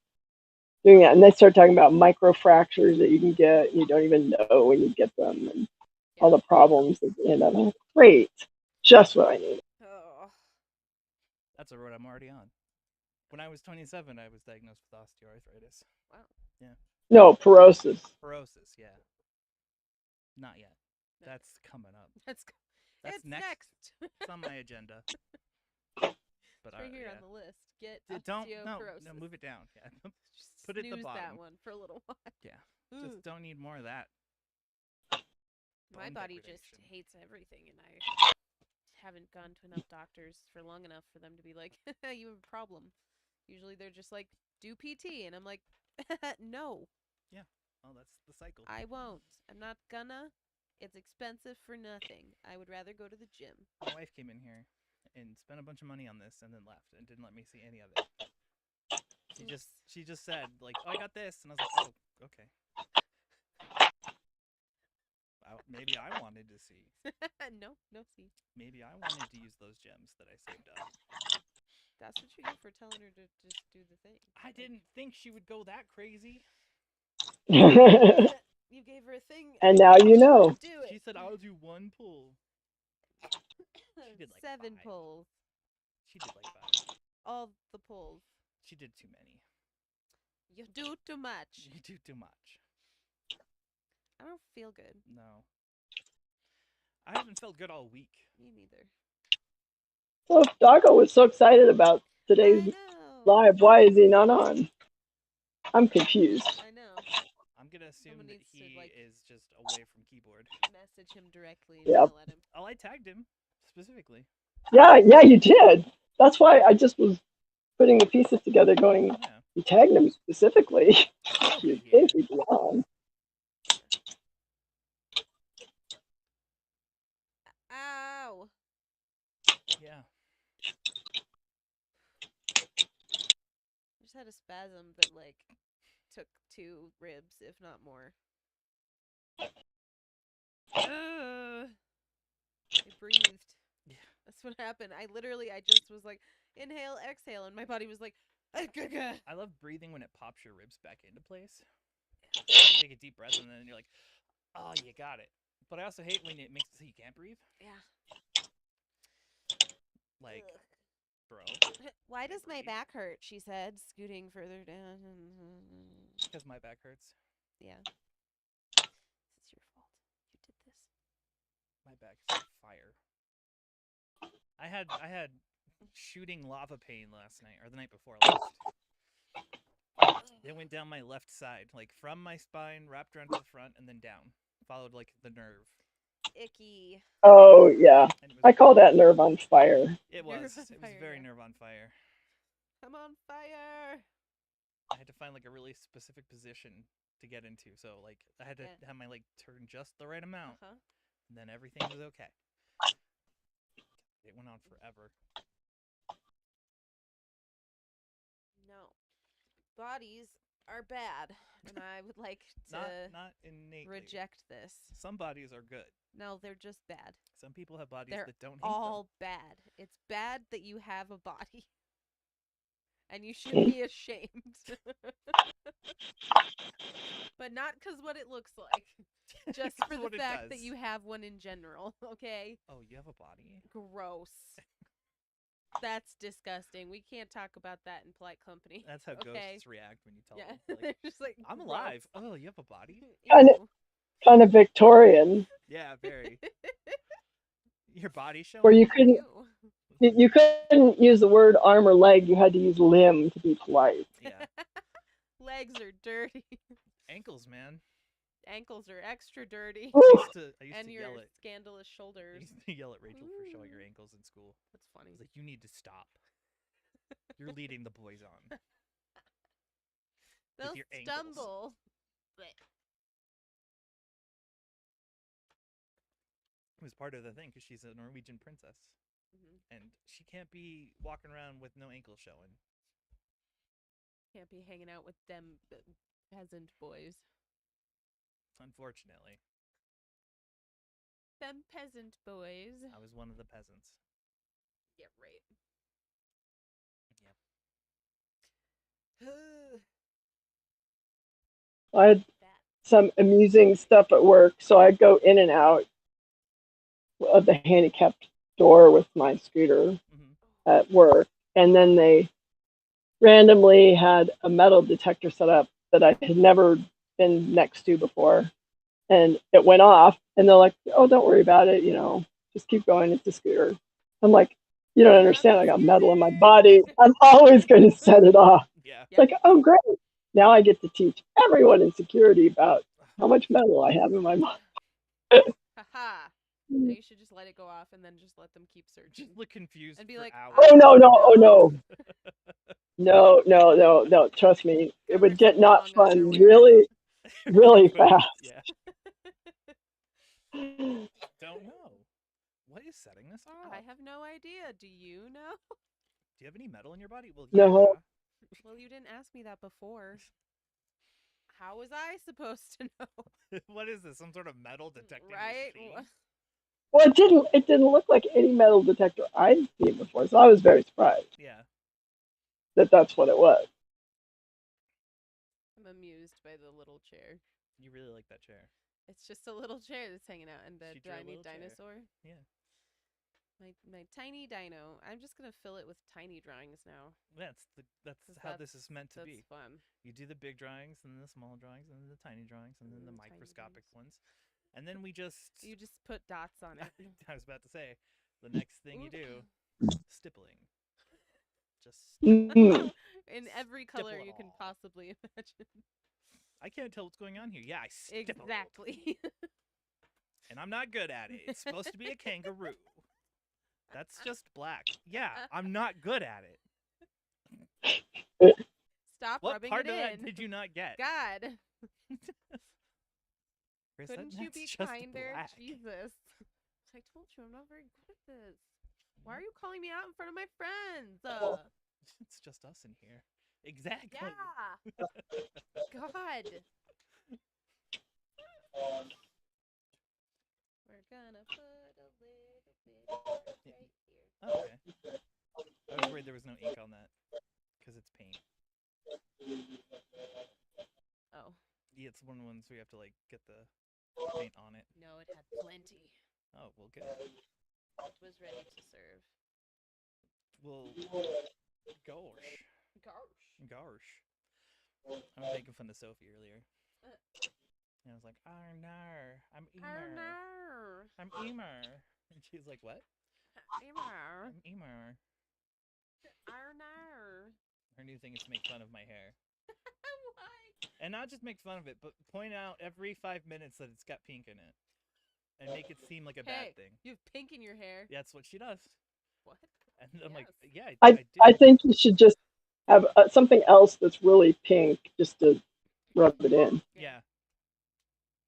doing that. And they start talking about microfractures that you can get, and you don't even know when you get them, and all the problems at the end of it. Great, just what I need. Oh. That's a road I'm already on. When I was 27, I was diagnosed with osteoarthritis. Wow. No, porosis. Porosis, yeah. Not yet. No. That's coming up. That's That's it's next. next. It's on my agenda. But Right here yeah. on the list. Get Don't osteoporosis. no, move it down. Yeah. Just Put it at the snooze bottom. that one for a little while. Yeah. Ooh. Just don't need more of that. My Bone body just degradation. hates everything, and I haven't gone to enough doctors for long enough for them to be like, you have a problem. Usually they're just like, do PT, and I'm like, no, Oh, that's the cycle. I won't. I'm not gonna. It's expensive for nothing. I would rather go to the gym. My wife came in here and spent a bunch of money on this and then left and didn't let me see any of it. She just said like, "Oh, I got this," and I was like, "Oh, okay." Maybe I wanted to see. No, see. Maybe I wanted to use those gems that I saved up. That's what you get for telling her to just do the thing. I didn't think she would go that crazy. You gave her a thing, And now you know. do it. She said, "I'll do one pull." She did like 7 5. pulls. She did like 5. All the pulls. She did too many. You do too much. You do too much. I don't feel good. No. I haven't felt good all week. Me neither. So if Doggo was so excited about today's I know. live, why is he not on? I'm confused. I know. I'm gonna assume Someone that needs to, he like, is just away from keyboard. Message him directly and Yep. yell at him. Oh, I tagged him specifically. Yeah, you did. That's why I just was putting the pieces together going, Yeah. you tagged him specifically. He'll be You here. think he'd be on. Ow! Yeah. I just had a spasm that, like, took 2 ribs, if not more. I breathed. Yeah. That's what happened. I just was like, inhale, exhale, and my body was like, I love breathing when it pops your ribs back into place. You take a deep breath and then you're like, "Oh, you got it." But I also hate when it makes it so you can't breathe. yeah. Like, Ugh. bro, Why does my breathe. back hurt? She said, scooting further down. because my back hurts. Yeah. It's your fault. You did this. My back is on fire. I had shooting lava pain last night or the night before last. It went down my left side, like from my spine, wrapped around to the front, and then down. Followed like the nerve. Icky. Oh, yeah. And it was I call that nerve on fire. It Nerve was. on It was fire, very yeah. nerve on fire. I'm on fire. I had to find like a really specific position to get into. So like I had to Yeah. have my leg turn just the right amount. Uh-huh. And then everything was okay. It went on forever. No. Bodies are bad, and I would like to Not innately. reject this. Some bodies are good. No, they're just bad. Some people have bodies They're that don't hate all bad. It's bad that you have a body. And you should Mm. be ashamed. But not because what it looks like. them. Just for the What it fact that does. you have one in general, okay? Oh, you have a body? Gross. That's disgusting. We can't talk about that in polite company. That's how okay? ghosts react when you tell Yeah. them. They're Like, just like, I'm gross. alive. Oh, you have a body? Kind of- Ew. Kind of Victorian, Yeah, very. Your body showing? where you couldn't Ew. you couldn't use the word arm or leg. You had to use limb to be polite. Yeah. Legs are dirty. Ankles, man. Ankles are extra dirty. I used to And your yell at scandalous I shoulders. used to yell at Rachel for showing her Ooh. ankles in school. That's I funny. was like, you need to stop. You're leading the boys on. They'll your ankles. stumble. Blech. It was part of the thing because she's a Norwegian princess. Mhm. And she can't be walking around with no ankles showing. Can't be hanging out with them peasant boys. Unfortunately. Them peasant boys. I was one of the peasants. Yeah, right. Yep. I had That. some amusing stuff at work, so I'd go in and out of the handicapped door with my scooter hmm at work, and then they randomly had a metal detector set up that I had never been next to before, and it went off, and they're like, "Oh, don't worry about it, just keep going. It's a scooter." I'm like, "You don't understand. I got metal in my body. I'm always going to set it off." Yeah. Yep. Like, oh, great. Now I get to teach everyone in security about how much metal I have in my body. Haha. Now you should just let it go off and then just let them keep searching. Just look confused And be for like, hours. Oh, no, no, oh, no. no. No. Trust me. It Go would rip get some not thong fun underwear. really, really fast. Yeah. Don't know. What is setting this off? I have no idea. Do you know? Do you have any metal in your body? Well, yeah. No. Well, you didn't ask me that before. How was I supposed to know? What is this? Some sort of metal detecting Right? machine? Well, it didn't look like any metal detector I'd seen before, so I was very surprised Yeah. that that's what it was. I'm amused by the little chair. You really like that chair. It's just a little chair that's hanging out, and the She drew a tiny little chair. dinosaur. Yeah. My tiny dino. I'm just gonna fill it with tiny drawings now. That's 'Cause how this is meant to That's be. fun. You do the big drawings, and then the small drawings, and then the tiny drawings, and then the Tiny microscopic drawings. ones. And then we just You just put dots on it. I was about to say, the next thing you do, stippling. Just Mm. In every color Stipple it you can all. possibly imagine. I can't tell what's going on here. Yeah, I stipple. Exactly. And I'm not good at it. It's supposed to be a kangaroo. That's just black. Yeah, I'm not good at it. Stop What rubbing part it of that in. did you not get? God, Chris, couldn't you that's be just kinder? black. Jesus. I told you I'm not very good at this. Why are you calling me out in front of my friends? It's just us in here. Exactly. Yeah. God. We're gonna put a little bit of art right here. Oh, okay. I was worried there was no ink on that because it's paint. Oh. Yeah, it's one of the ones we have to like get the paint on it. No, it had plenty. Oh, well, good. It was ready to serve. Well, gosh. Gosh. I was making fun of Sophie earlier. And I was like, oh no, I'm Oh Emer. no. I'm Emer. And she's like, what? Emer. I'm Emer. Oh no. Her new thing is to make fun of my hair. Why? And not just make fun of it, but point out every 5 minutes that it's got pink in it. And make it seem like a bad thing. You have pink in your hair. Yeah, that's what she does. What? And I'm like, Yes. yeah, I do. I think you should just have something else that's really pink just to rub it in. Yeah.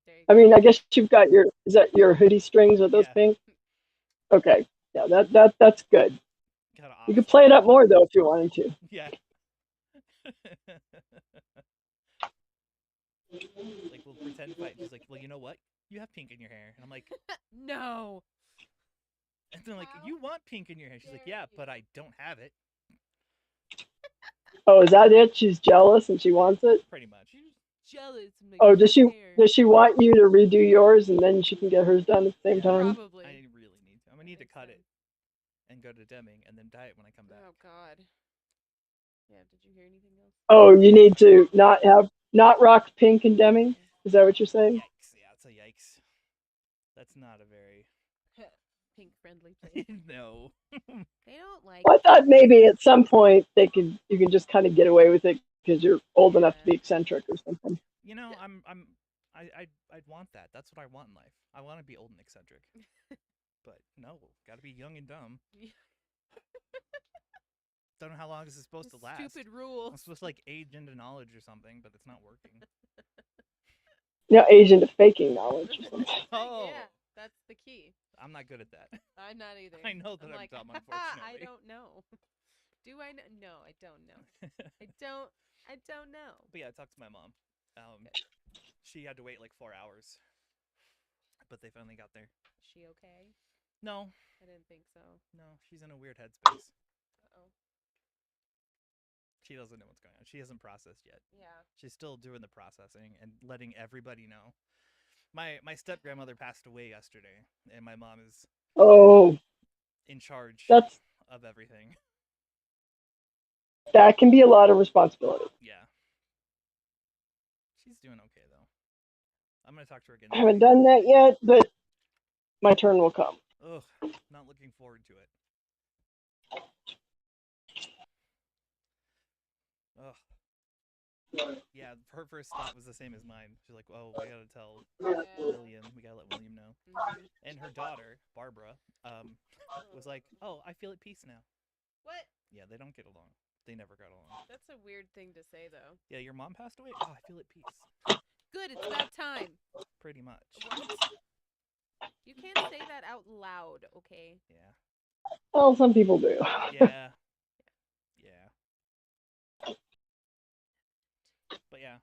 There you I go. mean, I guess you've got is that your hoodie strings? Are those Yeah. pink? Okay. Yeah, that's good. Gotta You could offset play it it. up more though if you wanted to. Yeah. Like we'll pretend fight. She's like, well, you know what? you have pink in your hair. And I'm like, No. and they're like, How you want pink in your hair. She's like, dare yeah, you. but I don't have it. Oh, is that it? She's jealous and she wants it. Pretty much. You're just jealous of my Oh, does pink she hair. does she want you to redo yours and then she can get hers done at the same Yeah. time? Probably. I really need to. I'm gonna need to makes cut sense. it and go to Deming and then dye it when I come back. Oh God. Yeah. Did you hear anything else? Oh, you need to not rock pink and Deming. Is that what you're saying? Yikes! Yeah, it's a yikes. That's not a very Pink friendly place. no. They don't like. Well, I thought maybe at some point you can just kind of get away with it because you're old enough to Yeah. be eccentric or something. You know, I'd want that. That's what I want in life. I want to be old and eccentric. But no, gotta be young and dumb. Don't know how long this is supposed to last. Stupid rule. I'm supposed to like age into knowledge or something, but it's not working. Age into faking knowledge or something. Oh, Yeah, that's the key. I'm not good at that. I'm not either. I know that I'm like, dumb, I unfortunately. don't know. Do I know? No, I don't know. I don't know. But yeah, I talked to my mom. She had to wait like 4 hours, but they finally got there. Is she okay? No, I didn't think so. no, she's in a weird headspace. Uh-oh. She doesn't know what's going on. She hasn't processed yet. Yeah. She's still doing the processing and letting everybody know. My step grandmother passed away yesterday, and my mom is Oh, in charge that of everything. can be a lot of responsibility. Yeah. She's doing okay though. I'm gonna talk to her again. I haven't done that yet, but my turn will come. Ugh, not looking forward to it. Ugh. Yeah, her first thought was the same as mine. She's like, "Oh, we gotta tell William. We gotta let William know." Mhm. And her daughter, Barbara, was like, "Oh, I feel at peace now." What? Yeah, they don't get along. They never got along. That's a weird thing to say, though. Yeah, your mom passed away. Oh, I feel at peace. Good. It's that time. Pretty much. What? You can't say that out loud, okay? Yeah. Well, some people do. Yeah. Yeah. But yeah,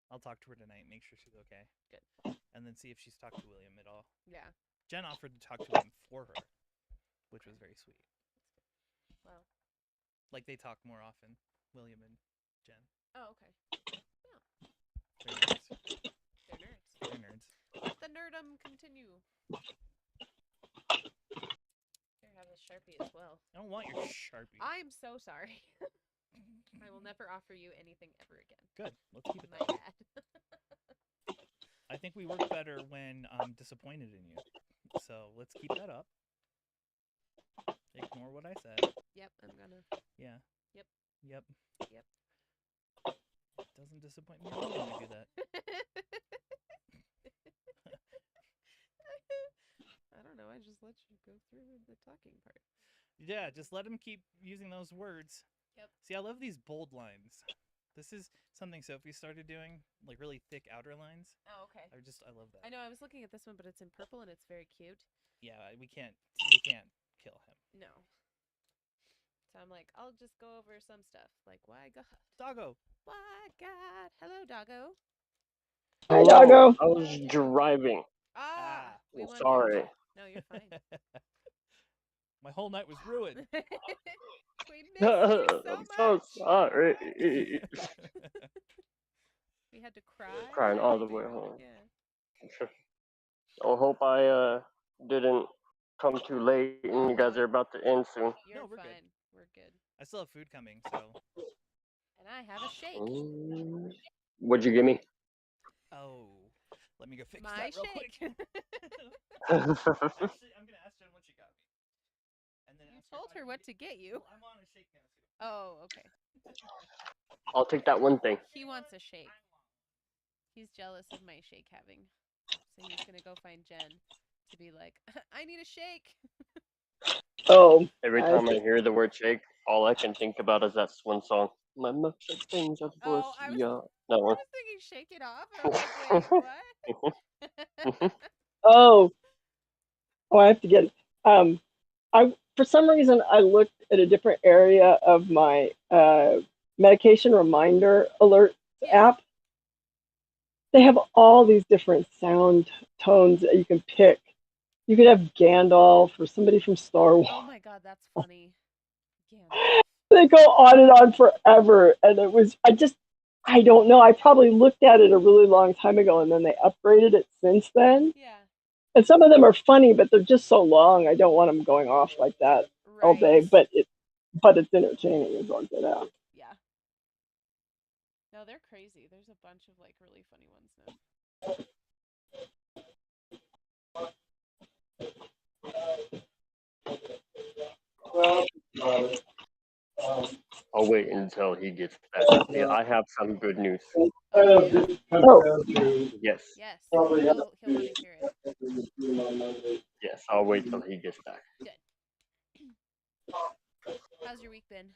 I'll talk to her tonight. Make sure she's okay. Good. And then see if she's talked to William at all. Yeah. Jen offered to talk to him for her, which was very sweet. Well. Like they talk more often, William and Jen. Oh, okay. They're nerds. They're nerds. They're nerds. Let the nerdum continue. Here, have a Sharpie as well. I don't want your Sharpie. I'm so sorry. I will never offer you anything ever again. Good. Let's keep it My that way. bad. I think we work better when I'm disappointed in you. So let's keep that up. Ignore what I said. Yep, I'm gonna. Yeah. Yep. Yep. Yep. Doesn't disappoint me at all when you do that. I don't know. I just let you go through the talking part. Yeah, just let him keep using those words. Yep. See, I love these bold lines. This is something Sophie started doing, like really thick outer lines. Oh, okay. I love that. I know. I was looking at this one, but it's in purple and it's very cute. Yeah, we can't kill him. No. So I'm like, I'll just go over some stuff. Like, why God? Doggo. Why God? Hello, doggo. Hi, doggo. I was driving. Ah, we won. Sorry. No, you're fine. My whole night was ruined. We miss you so I'm much. so sorry. We had to cry. Crying and all the everything. way home. Yeah. I hope I didn't come too late and you guys are about to end soon. You're No, we're good. fine. We're good. I still have food coming, so. And I have a shake. What'd you give me? Oh, let me go fix My that real shake. quick. Actually, I'm gonna ask Jen what she got me. And then You ask her told if I her can what get- to get you. Well, I'm on a shake now too. Oh, okay. I'll take that one thing. He wants a shake. He's jealous of my shake having. So he's gonna go find Jen to be like, I need a shake. Oh, Every I time I see. hear the word shake, all I can think about is that one song. My milkshake things are Oh, I was- yeah. That I one. was thinking shake it off. And I was like, wait, what? Oh, I have to get. I for some reason I looked at a different area of my medication reminder alert Yeah. app, they have all these different sound tones that you can pick. You could have Gandalf or somebody from Star Wars. Oh my god, that's funny. Gandalf. They go on and on forever, and I don't know. I probably looked at it a really long time ago, and then they upgraded it since then. Yeah. And some of them are funny, but they're just so long. I don't want them going off like that all day. Right. But it's entertaining as all get out. Yeah. No, they're crazy. There's a bunch of like really funny ones now. I'll wait until he gets back. Yeah, I have some good news. Oh, Yes, Yes. He'll want to hear it. yes, I'll wait till he gets back. Good. How's your week been?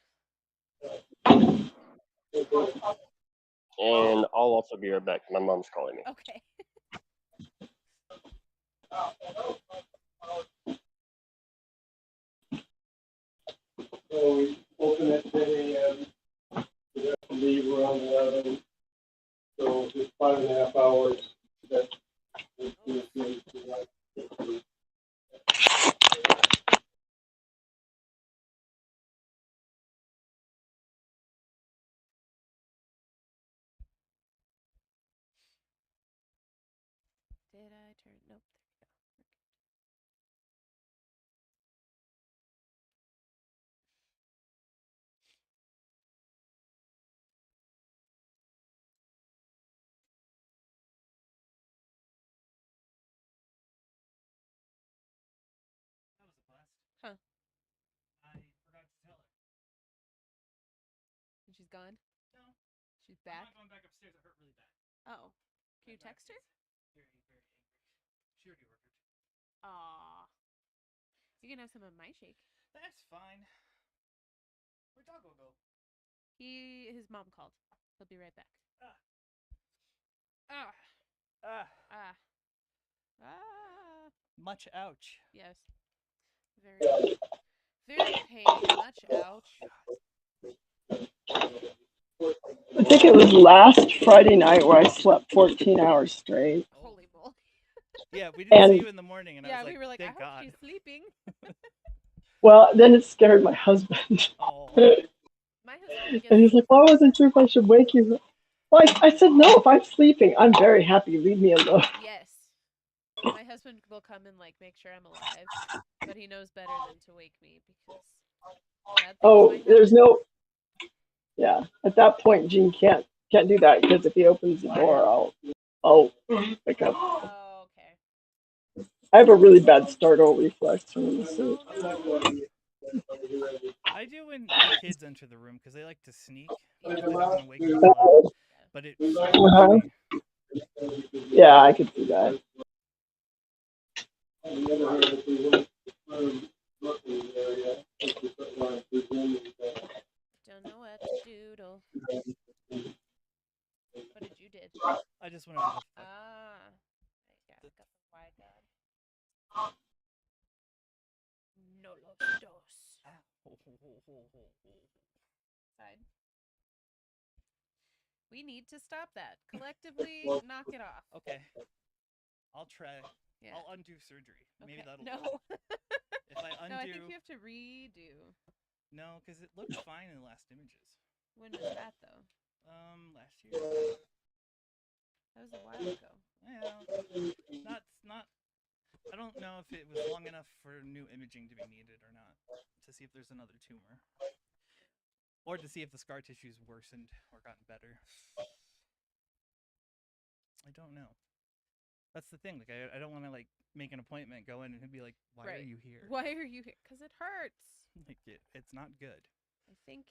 And I'll also be right back. My mom's calling me. Okay. so we open at 10 a.m. We have to leave around 11. So just 5.5 hours. That's Did I turn? Nope. That was a blast. Huh. I forgot to tell her. And she's gone? No. She's back? I'm not going back upstairs. It hurt really bad. Oh. Can you text her? Very, very angry. She already ordered. Aw. You can have some of my shake. That's fine. Where'd Doggo go? His mom called. He'll be right back. Ah. Ah. Ah. Ah. Ah. Much ouch. Yes. Very, very pain. Much ouch. I think it was last Friday night where I slept 14 hours straight. Holy moly. Yeah, we didn't And- see you in the morning, and I Yeah, was like, we were like, I thank hope God. she's sleeping. Well, then it scared my husband. Oh. My husband And he's gets. like, well, I wasn't sure if I should wake you. Well, I said, no, if I'm sleeping, I'm very happy. Leave me alone. Yes. My husband will come and like make sure I'm alive, but he knows better than to wake me because bad things Oh, might there's happen. no. Yeah, at that point, Gene can't do that because if he opens the door, I'll wake up. Oh, okay. I have a really bad startle reflex when I'm asleep. Oh no. I do when the kids enter the room because they like to sneak Yeah. if they don't want to wake me up. But it startles Uh-huh. me. Yeah, I could see that. Don't know what to doodle. What did you did? I just went over the. Ah. I got the wide dog. No los dos. Side. We need to stop that. Collectively, knock it off. Okay. I'll try. Yeah. I'll undo surgery. Maybe Okay. that'll. No. If I undo. No, I think you have to redo. No, because it looked fine in the last images. When was that though? Last year. That was a while ago. Yeah. Not. I don't know if it was long enough for new imaging to be needed or not to see if there's another tumor, or to see if the scar tissue's worsened or gotten better. I don't know. That's the thing. Like, I don't want to like make an appointment, go in, and be like, "Why are Right. you here?" Why are you here? Because it hurts. Like it's not good. I think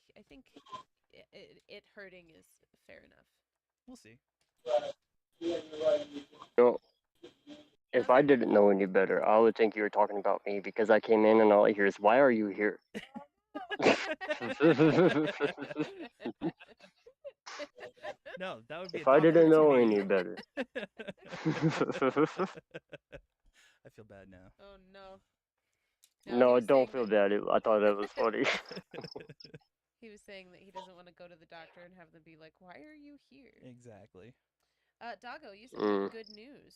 it hurting is fair enough. We'll see. No, if I didn't know any better, I would think you were talking about me because I came in and all I hear is, "Why are you here?" No, that would be. If a I dog didn't know opportunity. any better. I feel bad now. Oh no. No, he was don't saying feel that- bad. I thought that was funny. He was saying that he doesn't want to go to the doctor and have them be like, "Why are you here?" Exactly. Doggo, you said you Mm. had good news.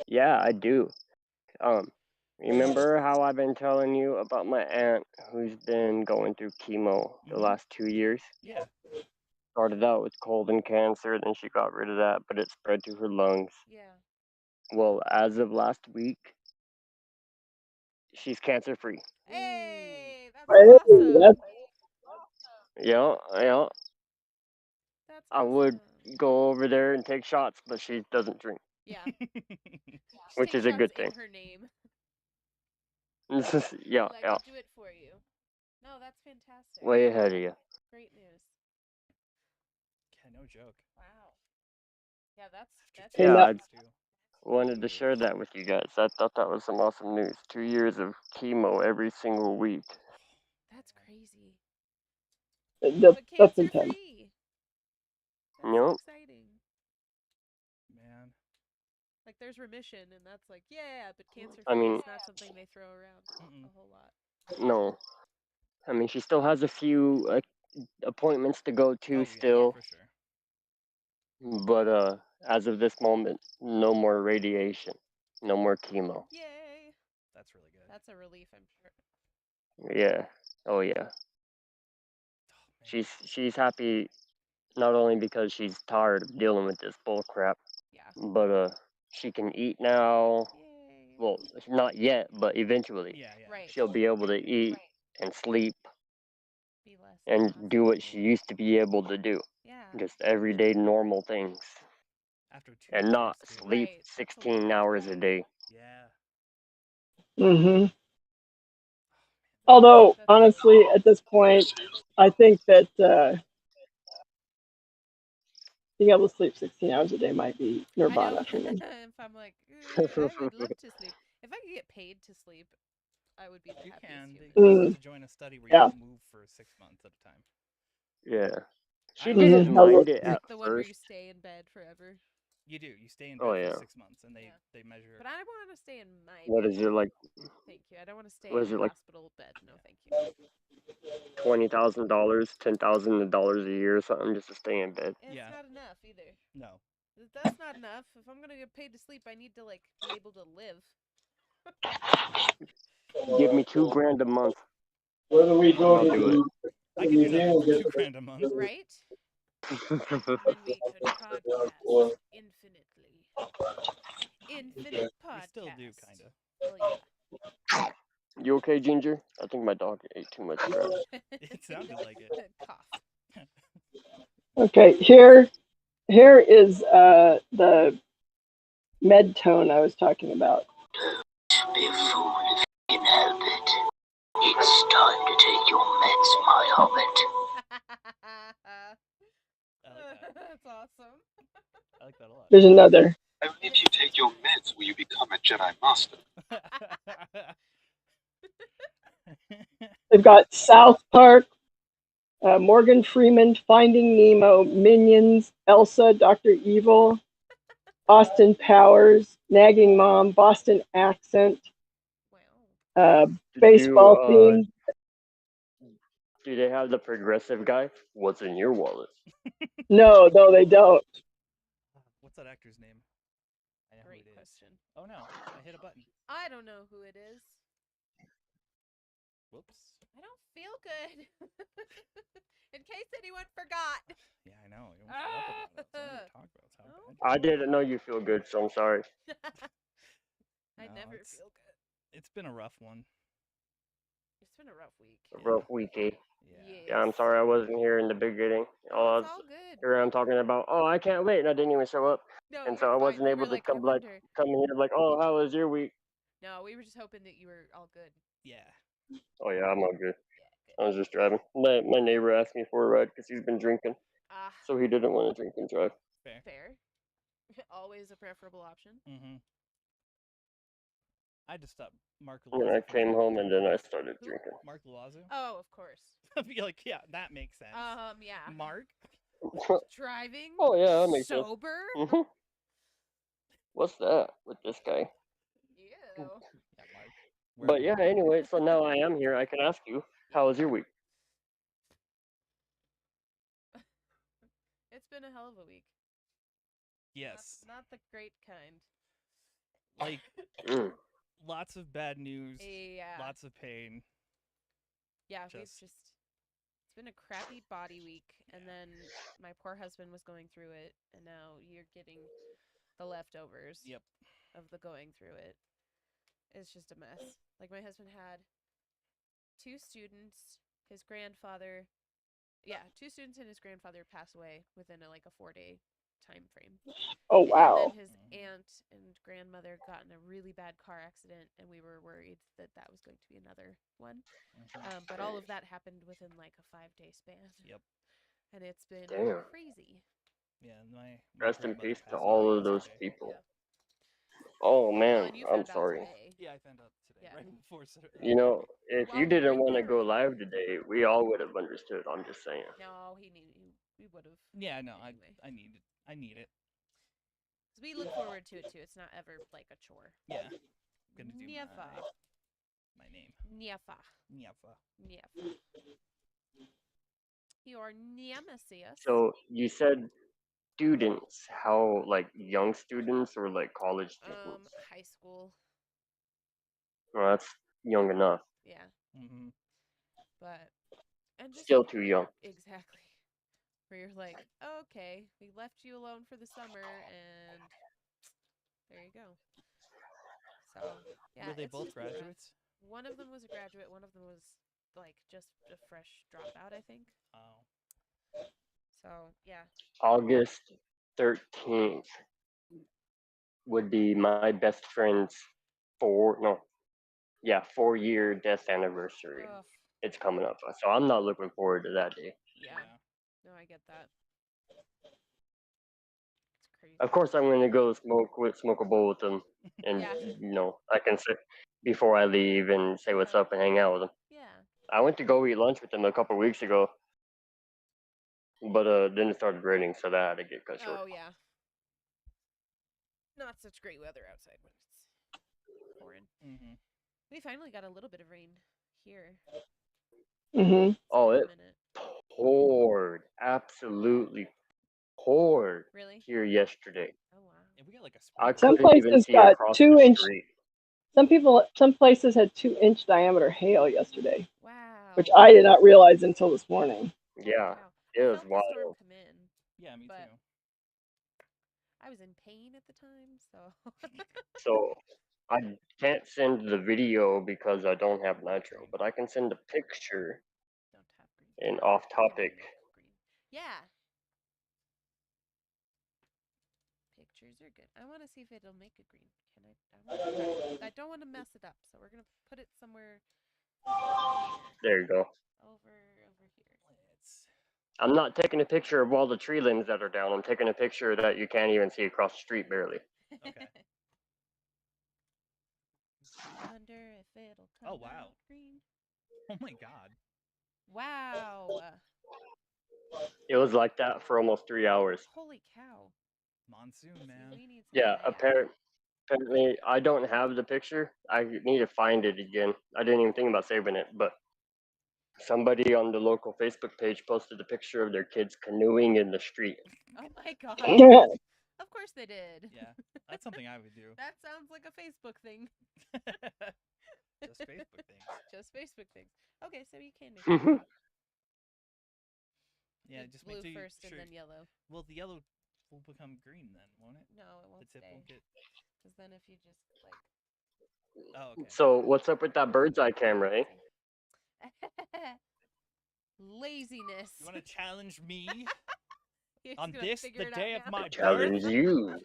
Yeah, I do. Remember how I've been telling you about my aunt who's been going through chemo the Mhm. last 2 years? Yeah. Started out with colon cancer, then she got rid of that, but it spread to her lungs. Yeah. Well, as of last week, she's cancer free. Hey, that's Hey, awesome. that's Yeah, yeah. That's I awesome. would go over there and take shots, but she doesn't drink, Yeah. Just which take is a shots good in thing. her name. Yeah, Like, yeah. I'll do it for you. No, that's fantastic. Way ahead of you. Great news. Yeah, no joke. Wow. Yeah, that's Hey, Yeah, now- I too. wanted to share that with you guys. I thought that was some awesome news. 2 years of chemo every single week. that's crazy. that's But cancer intense. free. That's so Yep. exciting. Man. Like there's remission, and that's like yeah, but cancer I free mean- is not something they throw around Mm-mm. a whole lot. No. I mean, she still has a few appointments to go to Oh, yeah, still, for sure. but as of this moment, no more radiation, no more chemo. Yay! That's really good. That's a relief, I'm sure. Yeah. Oh yeah. Oh, man. She's happy not only because she's tired of dealing with this bull crap, Yeah. but she can eat now. Yay. Well, not yet, but eventually Yeah, yeah. Right. she'll be able to eat and sleep Be less and in the do what hospital. she used to be able to do. Yeah. Just everyday normal things. After 2 And years, not too. sleep Right, that's a 16 lot. hours a day. Yeah. hmm Oh, man. Although, That's honestly, at this point, I think that being able to sleep 16 hours a day might be I know. nirvana for me. If I'm like, I would love to sleep. If I could get paid to sleep, I would be the You happiest can. human. You Mm. have to join a study where Yeah. you don't move for 6 months at a time. Yeah. She I didn't Mhm. mind it Is at it the one where you first. stay in bed forever? You do. You stay in Oh, bed yeah. for 6 months, and Yeah. they measure. But I want to stay in my What bed. is it like? Thank you. I don't want to stay What in is a it like? hospital bed. No, thank you. $20,000, $10,000 a year or something just to stay in bed. It's Yeah. not enough either. No. That's not enough. If I'm gonna get paid to sleep, I need to like be able to live. Give me $2,000 a month. Whether we And I'll do it. I could do nothing for $2,000 a month. Right? And then we could podcast infinitely. Infinite podcast. We still do, kind of. Well, yeah. You okay, Ginger? I think my dog ate too much grass. It sounded like it. Cough. Okay, here is the med tone I was talking about. Be a fool if you can help it. It's time to take your meds, my hobbit. I like that. That's awesome. I like that a lot. There's another. Only if you take your meds will you become a Jedi Master. They've got South Park, Morgan Freeman, Finding Nemo, Minions, Elsa, Dr. Evil, Austin Powers, Nagging Mom, Boston Accent, Wow. baseball theme. Do they have the progressive guy? What's in your wallet? No, they don't. What's that actor's name? I know Great who it is. question. Oh no, I hit a button. I don't know who it is. Whoops. I don't feel good. In case anyone forgot. Yeah, I know. You don't shut up about it. That's all you talk about. It's how Oh. bad I didn't know you feel good, so I'm sorry. I No, never it's- feel good. It's been a rough one. It's been a rough week. A rough week, eh? Yeah. Yeah, I'm sorry I wasn't here in the beginning. No, it's all good. Here I'm talking about, oh, I can't wait, and I didn't even show up. No, And you're so I fine. wasn't We able were to like, come I wonder. here like, oh, how was your week? No, we were just hoping that you were all good. Yeah. Oh yeah, I'm all good. Yeah, good. I was just driving. My neighbor asked me for a ride because he's been drinking, Ah, so he didn't want to drink and drive. Fair. fair. Always a preferable option. Mm-hmm. I had to stop Mark And then I Lazo from came driving home and then I because- started Who? drinking. Mark Lazo? Oh, of course. I'd be like, yeah, that makes sense. Yeah. Mark? Driving. Oh yeah, that makes sense. sober. Mhm. What's that with this guy? Ew. Yeah, Mark. But yeah, anyway, so now I am here. I can ask you, how was your week? It's been a hell of a week. Yes. Not the great kind. Like Mm. lots of bad news, Yeah. lots of pain. Yeah, we've Just- just it's been a crappy body week, and then my poor husband was going through it, and now you're getting the leftovers Yep. of the going through it. It's just a mess. Like my husband had 2 students, his grandfather, two students and his grandfather pass away within a 4-day time frame. Oh And wow. then his Mhm. aunt and grandmother got in a really bad car accident, and we were worried that that was going to be another one. Mhm. But all of that happened within a 5-day span. Yep. And it's been Damn. crazy. Yeah, my Rest in grandmother peace to passed all away of those yesterday. people. Yeah. Oh Well, man, and you I'm found out sorry. today. Yeah, I found out today, Yeah. right before. You know, if Well, you didn't right want to there. go live today, we all would have understood. I'm just saying. No, we would have. Yeah, no, Anyway. I need it. So we look forward to it too. It's not ever like a chore. Yeah. I'm gonna do Never. my name. Never. Nyafa. Never. Your nemesis. So you said students, how like young students or like college students? High school. Well, that's young enough. Yeah. Mm-hmm. But and just Still too young. exactly. Where you're like, okay, we left you alone for the summer, and there you go. So yeah, Were they it's both just been rough. graduates? One of them was a graduate. One of them was just a fresh dropout, I think. Oh. So yeah. August 13th would be my best friend's 4-year death anniversary. Ugh. It's coming up, so I'm not looking forward to that day. Yeah. No, I get that. It's crazy. Of course, I'm gonna go smoke a bowl with them, and Yeah. I can say before I leave and say what's Yeah. up and hang out with them. Yeah. I went to go eat lunch with them a couple weeks ago, but then it started raining, so that had to get cut short. Oh yeah. Not such great weather outside when it's pouring. Mm-hmm. We finally got a little bit of rain here. Mhm. It's Oh, been a it minute. poured, absolutely poured Really? here yesterday. Oh wow. And we got like a I sprinkler. Some couldn't even places see got across 2 the inch. street. Some places had 2-inch diameter hail yesterday, Wow. which I did not realize until this morning. Yeah, Wow. it I was felt the storm wild. come in. Yeah, me But- too. I was in pain at the time, so So I can't send the video because I don't have nitro, but I can send a picture. don't have green. And off Can I topic, make green? Yeah. Pictures are good. I want to see if it'll make a green. Can I? I want to try it. I don't want to mess it up, so we're gonna put it somewhere here. there you go. Over here. Let's. I'm not taking a picture of all the tree limbs that are down. I'm taking a picture that you can't even see across the street barely. Okay. Wonder if it'll come Oh, wow. out green. Oh my God. Wow. It was like that for almost 3 hours. Holy cow. Monsoon, See, man. we need some Yeah, of that. apparently I don't have the picture. I need to find it again. I didn't even think about saving it, but somebody on the local Facebook page posted a picture of their kids canoeing in the street. Oh my god. Of course they did. Yeah, that's something I would do. That sounds like a Facebook thing. Just Facebook things. Just Facebook things. Okay, so you can make it. Mhm. Yeah, Like just blue make sure you, first and then yellow. Well, the yellow will become green then, won't it? No, it The won't tip stay. won't get. Because then if you just Oh, okay. So what's up with that bird's eye camera, eh? laziness. You want to challenge me He's on gonna this, figure the it day out of now. my Challenge birth? you.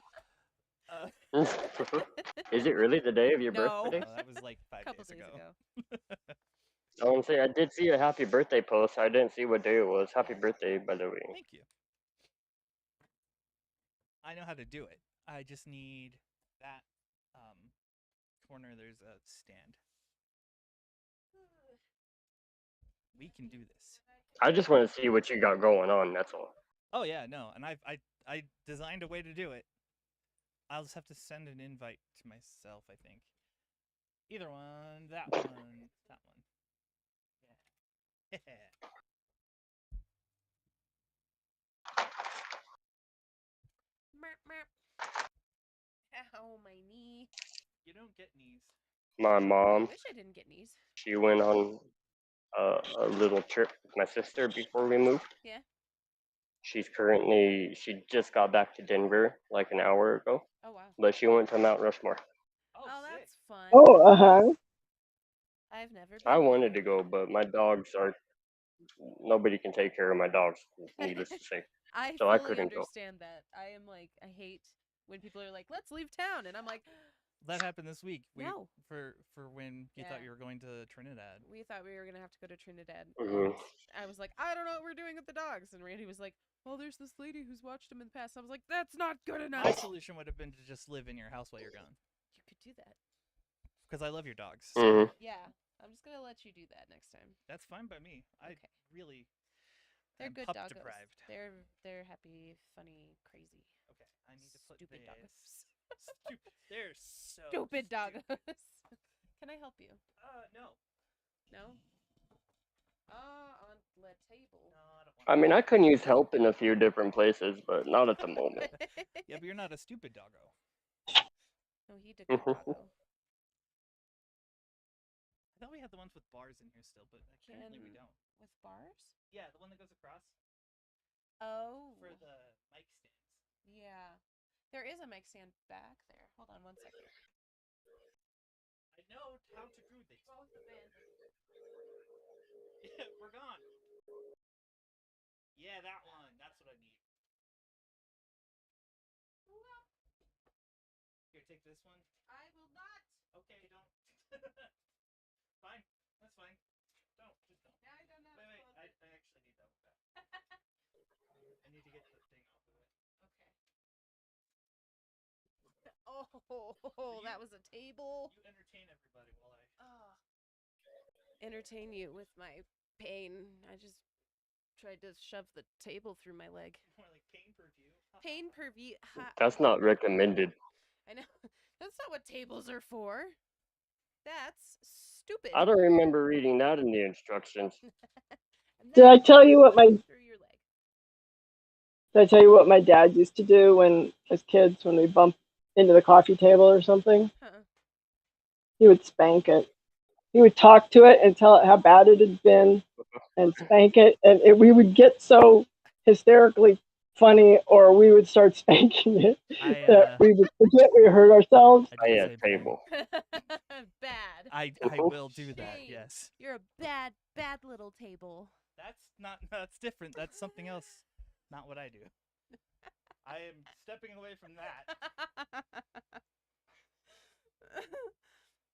Is it really the day of your No. birthday? Oh, that was like A 5 couple days days ago. I want to say I did see a happy birthday post. I didn't see what day it was. Happy birthday, by the way. Thank you. I know how to do it. I just need that corner. There's a stand. We can do this. I just want to see what you got going on. That's all. Oh yeah, no, and I designed a way to do it. I'll just have to send an invite to myself, I think. Either one, that one, that one. Yeah. Merp, merp. You don't get knees. My I mom, wish I didn't get knees. she went on a little trip with my sister before we moved. Yeah. She just got back to Denver like an hour ago, Oh wow. but she went to Mount Rushmore. Oh, sick. that's fun. Oh, I've never been. I wanted there. to go, but my dogs are nobody can take care of my dogs. Needless to say, I so I fully couldn't go. understand that. I am like, I hate when people are like, "Let's leave town," and I'm like, That happened this week. No. For when you thought Yeah. you were going to Trinidad. we thought we were gonna have to go to Trinidad, Mhm. and I was like, I don't know what we're doing with the dogs, and Randy was like, well, there's this lady who's watched them in the past. I was like, that's not good My enough. solution would have been to just live in your house while you're gone, You could do that. because I love your dogs. Mhm. Yeah, I'm just gonna let you do that next time. That's fine by me. I Okay. really. They're I'm good pup doggos. deprived. They're happy, funny, crazy. Okay, I need to put Stupid this. doggos. They're so Stupid doggos. Can I help you? No. No. On the table. No, I don't want. I mean, I can use help in a few different places, but not at the moment. Yeah, but you're not a stupid doggo. No, he did good doggo. I thought we had the ones with bars in here still, but apparently we don't. With bars? Yeah, the one that goes across Oh. for the mic stands. Yeah. There is a mic stand back there. Hold on 1 second. I know how to do this. Both abandoned. Yeah, we're gone. Yeah, that one. That's what I need. Here, take this one. I will not. Okay, don't. Fine. That's fine. Don't. Just don't. I don't know. Wait. I actually need that one back. I need to get the thing off of it. Okay. Oh, that was a table. You entertain everybody while I. Entertain you with my pain. I just tried to shove the table through my leg. More like pain per view. Pain per view. That's not recommended. I know. That's not what tables are for. That's stupid. I don't remember reading that in the instructions. Did I tell you what my through your leg. Did I tell you what my dad used to do when, as kids, when we bumped into the coffee table or something? He would spank it. He would talk to it and tell it how bad it had been, and spank it, and we would get so hysterically funny, or we would start spanking it that we would forget we hurt ourselves. I had a table. Bad. I will do that. Shame. Yes. You're a bad little table. That's different. That's something else. Not what I do. I am stepping away from that.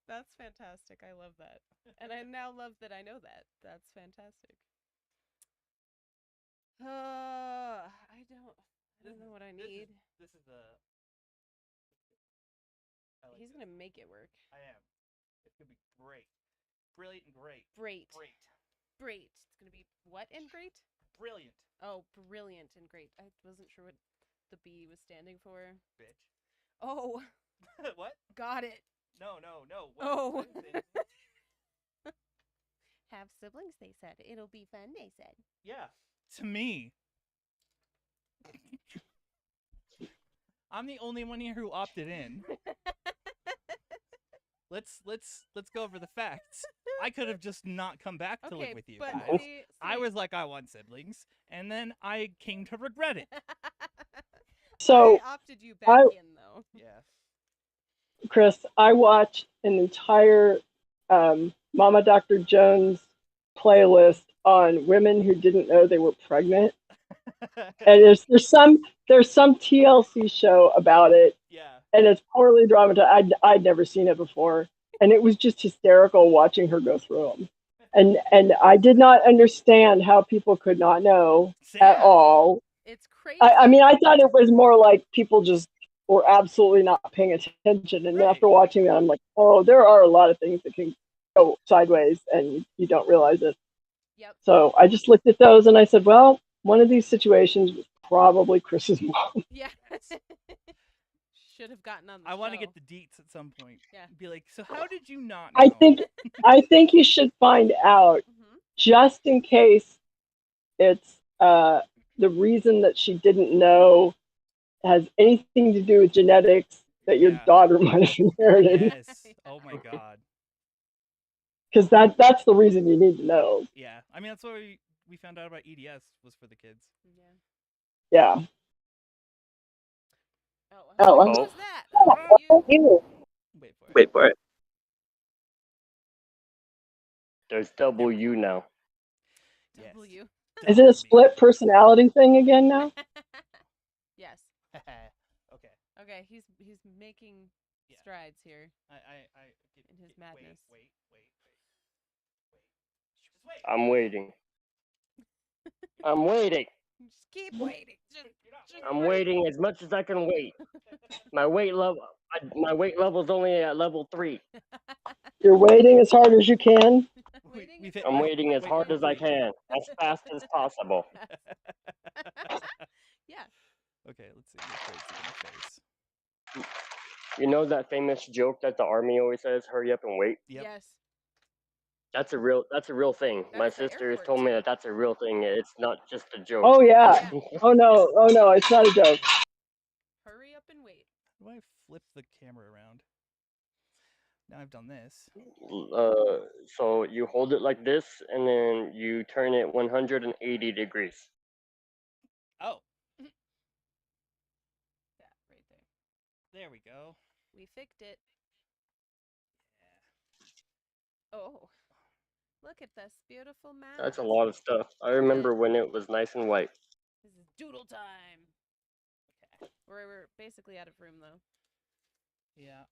That's fantastic. I love that. And I now love that I know that. That's fantastic. I don't know what I need. This is the. He's gonna make it work. I am. It's gonna be great. Brilliant and great. Great. Great. Great. It's gonna be what and great? Brilliant. Oh, brilliant and great. I wasn't sure what the B was standing for. Bitch. Oh. What? Got it. No. What? Oh. Have siblings, they said. It'll be fun, they said. Yeah. To me. I'm the only one here who opted in. Let's go over the facts. I could have just not come back to live with you guys. I was like, I want siblings, and then I came to regret it. So I opted you back in, though. Yeah. Chris, I watched an entire Mama Dr. Jones playlist on women who didn't know they were pregnant. And there's some TLC show about it. Yeah. And it's poorly dramatized. I'd never seen it before, and it was just hysterical watching her go through them. And I did not understand how people could not know at all. It's crazy. I mean, I thought it was more like people just were absolutely not paying attention. And after watching that, I'm like, oh, there are a lot of things that can go sideways, and you don't realize it. Yep. So I just looked at those and I said, well, one of these situations was probably Chris's mom. Yeah. Should have gotten on the I want to show. get the deets at some point. Yeah. Be like, so how did you not know? I think you should find out, just in case it's the reason that she didn't know has anything to do with genetics, that your Yeah. daughter might have inherited. Yes. Oh my god. Because that's the reason you need to know. Yeah. I mean, that's why we found out about EDS was for the kids. Yeah. Yeah. Oh, Oh, what I'm was that? Oh, you. Wait for it. Wait for it. There's double U now. Yes. W. Is it a split personality thing again now? Yes. Okay. Okay, he's making Yeah. strides here I in his madness. Wait. Just wait. I'm waiting. I'm waiting. Just keep waiting. Just I'm waiting as much as I can wait. My weight level's only at level 3. You're waiting as hard as you can. We've hit I'm waiting as wait hard as I 3. can, as fast as possible. Yeah. Okay, let's see. Your face in the face. You know that famous joke that the army always says, "Hurry up and wait." Yep. Yes. That's a real thing. My That's the sister has airport, told me too. that that's a real thing. It's not just a joke. Oh yeah. Yeah. Oh no, it's not a joke. Hurry up and wait. How do I flip the camera around? Now I've done this. So you hold it like this, and then you turn it 180 degrees. Oh, That right there. there we go. We fixed it. Yeah. Oh. Look at this beautiful map. That's a lot of stuff. I remember when it was nice and white. This is doodle time. Okay. We're basically out of room though. Yeah.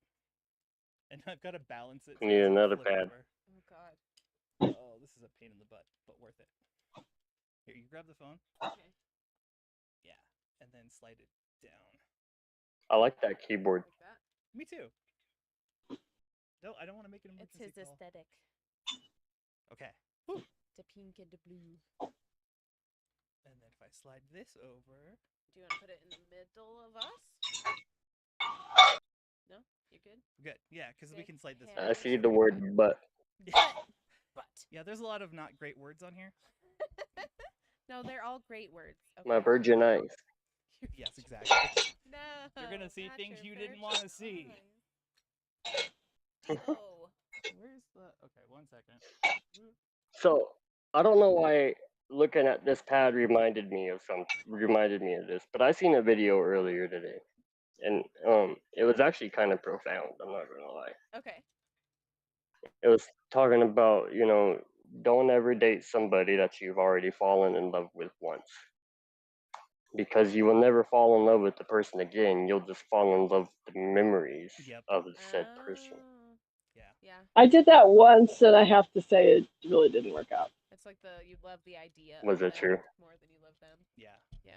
And I've got to balance it. Need it doesn't another flip Oh pad. god. Oh, this is a pain in the butt, but worth it. Here, you grab the phone. Okay. Yeah, and then slide it down. I like that keyboard. Like that. Me too. No, I don't want to make an It's emergency his call. aesthetic. Okay. The pink and the blue. And then if I slide this over. Do you want to put it in the middle of us? No? You're good? Good. Yeah, because we Okay. can slide this Hand I over. see so the we word can- "but." But. Yeah, there's a lot of not great words on here. No, they're all great words. Okay. My virgin eyes. Yes, exactly. No. You're gonna see not things your you didn't virgin want to see. eyes. Ditto. Where's the? Okay, 1 second. So I don't know why looking at this pad reminded me of this, but I seen a video earlier today, and it was actually kind of profound. I'm not gonna lie. Okay. It was talking about don't ever date somebody that you've already fallen in love with once, because you will never fall in love with the person again. You'll just fall in love with the memories Yep. of said person. Oh. Yeah. Yeah. I did that once, and I have to say it really didn't work out. It's like you love the idea Was of it them true? more than you love them. Yeah. Yeah.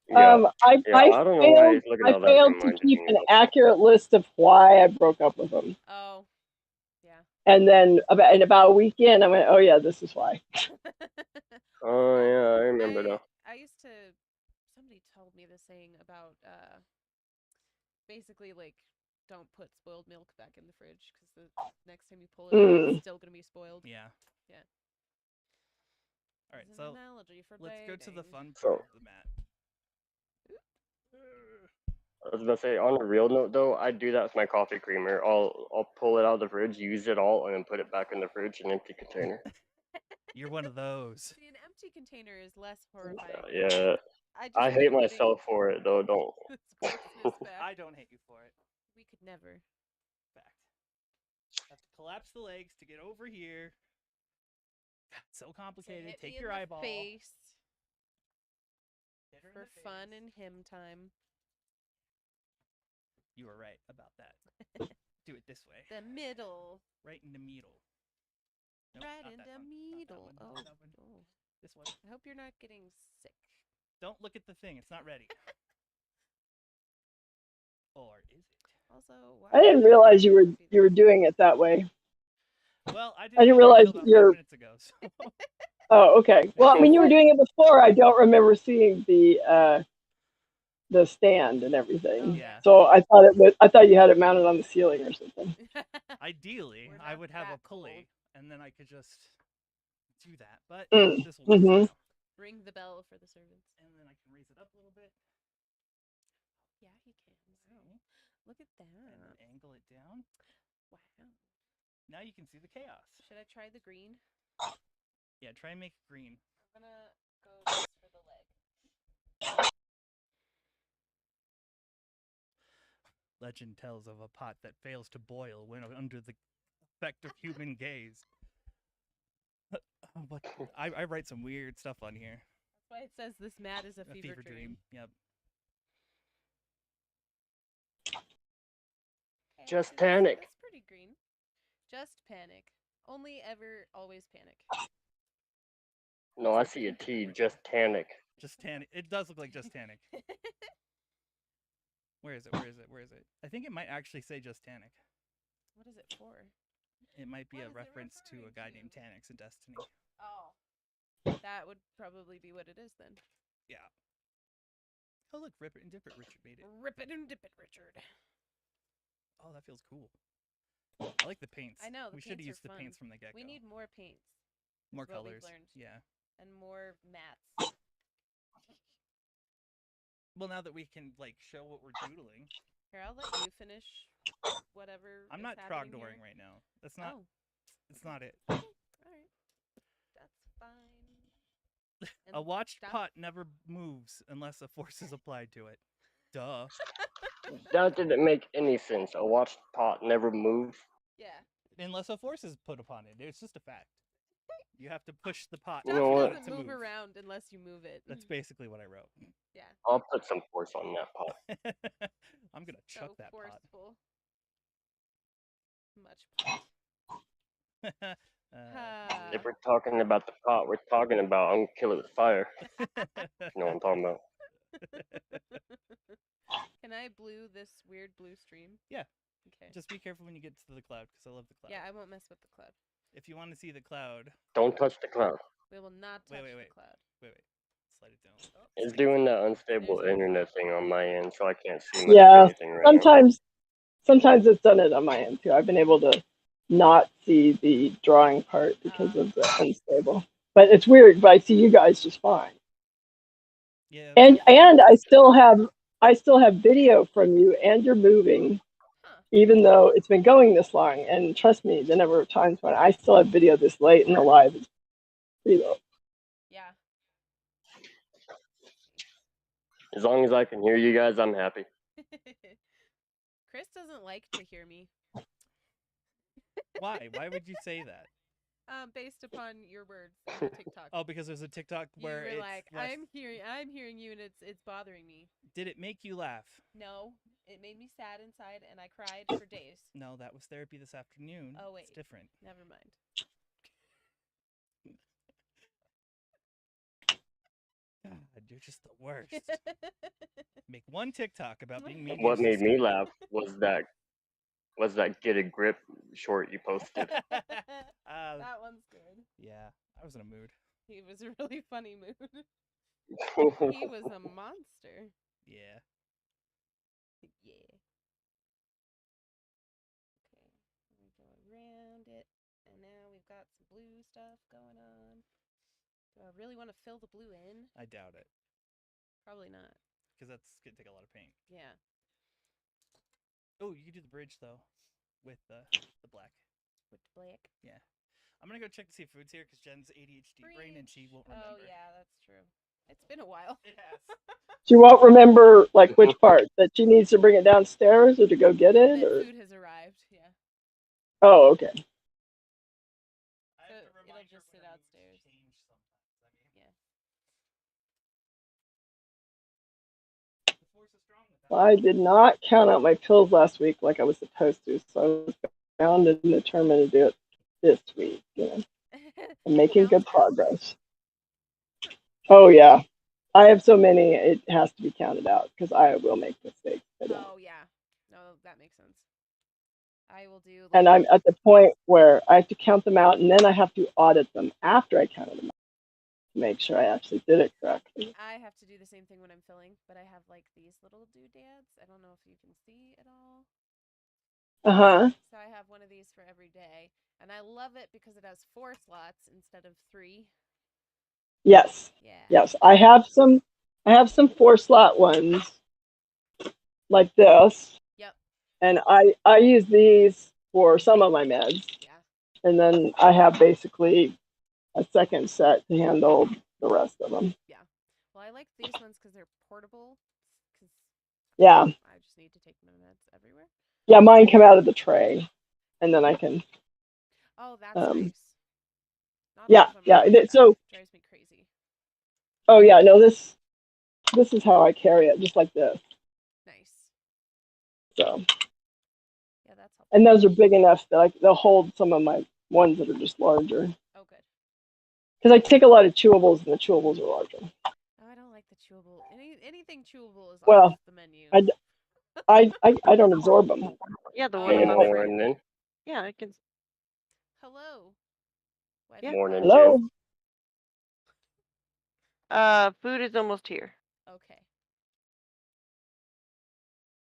Yeah. I I don't know why looking at that failed to reminded keep me an of. accurate list of why I broke up with them. Oh. Yeah. And then about a week in, I went, oh yeah, this is why. Oh yeah, I remember now. I used to. Somebody told me the saying about basically like don't put spoiled milk back in the fridge because the next time you pull it out, it's still gonna be spoiled. Yeah. Yeah. All right, It's an so analogy for let's go to the dating. fun So- part of the mat. I was about to say, on a real note though, I do that with my coffee creamer. I'll pull it out of the fridge, use it all, and then put it back in the fridge, an empty container. You're one of those. See, an empty container is less horrifying. Yeah, I I just hate like myself for it though. Don't. putting this grossness back. I don't hate you for it. We could never. Fact. Have to collapse the legs to get over here. So complicated. Hit Take me your in the eyeball. face Hit her in for the fun face. and him time. You were right about that. Do it this way. The middle. Right in the middle. Nope, Right not in that the one. middle. Not that one. Oh. Not that one. Oh. This one. I hope you're not getting sick. Don't look at the thing. It's not ready. Or is it? Also, why I didn't realize you were doing it that way. Well, I didn't, I didn't get there realize until about you're- 5 minutes ago. So. Oh, okay. Well, I mean, you were doing it before. I don't remember seeing the stand and everything. Yeah. So I thought you had it mounted on the ceiling or something. Ideally, We're I not would have a that pulley, cool. and then I could just do that. But Mm, this will work mhm. now. Ring the bell for the servants. And then I can raise it up a little bit. Yeah, he can. Look at that. and then angle it down. Wow. Now you can see the chaos. Should I try the green? Yeah, try and make it green. I'm gonna go just for the leg. Legend tells of a pot that fails to boil when under the effect of human gaze. What? I write some weird stuff on here. That's why it says this mat is a fever dream. Yep. Okay, Just actually, panic. That's pretty green. Just panic. Only ever, always panic. No, I see a T. Just Tanic. Just Tanic. It does look like Just Tanic. Where is it? Where is it? Where is it? I think it might actually say Just Tanic. What is it for? It might be What a is it reference to a referring guy to? named Tanix in Destiny. Oh. That would probably be what it is then. Yeah. Oh, look, Rip It and Dip It Richard made it. Rip it and dip it, Richard. Oh, that feels cool. I like the paints. I know, the we should have paints are used the fun. paints from the get-go. We need more paints more is what we've colors. learned. Yeah. and more mats. Well, now that we can like show what we're doodling. Here, I'll let you finish whatever. I'm is not happening trogdooring here. right now. That's not. Oh, It's not it. okay. All right. That's fine. A watched stop. pot never moves unless a force is applied to it. Duh. That didn't make any sense. A watched pot never moves. Yeah. Unless a force is put upon it. It's just a fact. You have to push the pot You Stuff know what? doesn't to move move. around unless you move it. That's basically what I wrote. Yeah. I'll put some force on that pot. I'm gonna chuck So that forceful. Much. pot. If we're talking about the pot, we're talking about I'm gonna kill it with fire. You know what I'm talking about. Can I blue this weird blue stream? Yeah. Okay. Just be careful when you get to the cloud, because I love the cloud. Yeah, I won't mess with the cloud. If you want to see the cloud, Don't touch the cloud. We will not touch Wait. the cloud. wait. Slide it down. Oh, It's sweet. doing that unstable There's no internet thing on my end, so I can't see much of Yeah, anything right now. sometimes it's done it on my end too. I've been able to not see the drawing part because of the unstable. But it's weird, but I see you guys just fine. Yeah. And I still have video from you, and you're moving, even though it's been going this long. And trust me, the number of times when I still have video this late in the live is pretty low. Yeah. As long as I can hear you guys, I'm happy. Chris doesn't like to hear me. Why? Why would you say that? Based upon your words on the TikTok. Oh, because there's a TikTok where you it's were like, less... I'm hearing you, and it's bothering me. Did it make you laugh? No, it made me sad inside, and I cried for days. No, that was therapy this afternoon. Oh, wait. It's different. Never mind. God, you're just the worst. Make one TikTok about being mean. to What your made me sister. laugh was that get a grip short you posted. That one's good. Yeah, I was in a mood. He was a really funny mood. He was a monster. Yeah. Yeah. Okay, we go around it, and now we've got some blue stuff going on. Do I really want to fill the blue in? I doubt it, Probably not. because that's gonna take a lot of paint. Yeah. Oh, you could do the bridge though, with the black. With the black. Yeah. I'm gonna go check to see if food's here, because Jen's ADHD brain and she won't remember. Oh yeah, that's true. It's been a while. It has. She won't remember like which part, that she needs to bring it downstairs or to go get it, That or food has arrived. Yeah. oh, okay. I have to So remind it'll just her sit when I outstairs. change sometimes. Yeah. The force is strong with that. I did not count out my pills last week like I was supposed to, so I was bound and determined to do it this week. You know, I'm making good progress. Oh yeah, I have so many; it has to be counted out because I will make mistakes. Oh yeah. No, that makes sense. I will do. And I'm at the point where I have to count them out, and then I have to audit them after I counted them out to make sure I actually did it correctly. I have to do the same thing when I'm filling, but I have like these little doodads. I don't know if you can see at all. So I have one of these for every day, and I love it because it has 4 slots instead of 3. Yes. Yeah. Yes, I have some 4-slot ones like this. Yep. And I use these for some of my meds, Yeah. and then I have basically a second set to handle the rest of them. Yeah. Well, I like these ones because they're portable. Because Yeah, I just need to take my meds everywhere. yeah, mine come out of the tray, and then I can. Oh, that's nice. Not Yeah, all of them yeah. are like that. So, Drives me crazy. oh yeah, no, this is how I carry it, just like this. Nice. So, Yeah, that's helpful. and those are big enough that they'll hold some of my ones that are just larger. Oh, good. Because I take a lot of chewables, and the chewables are larger. Oh, I don't like the chewable. Anything chewable is off Well, the menu. I don't absorb them. Yeah, the Oh, one Hey, above. morning. Yeah, I can. Hello. Yeah. Morning, Hello. Jen. Food is almost here. Okay.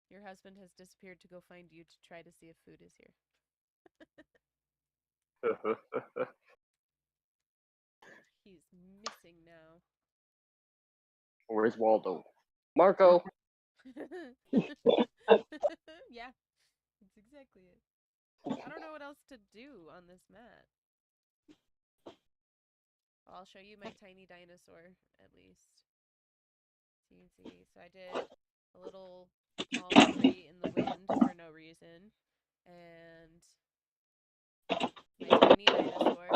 Your husband has disappeared to go find you to try to see if food is here. He's missing now. Where's Waldo? Marco. Yeah, that's exactly it. I don't know what else to do on this mat. I'll show you my tiny dinosaur at least. So you can see. So I did a little palm tree in the wind for no reason. And my tiny dinosaur.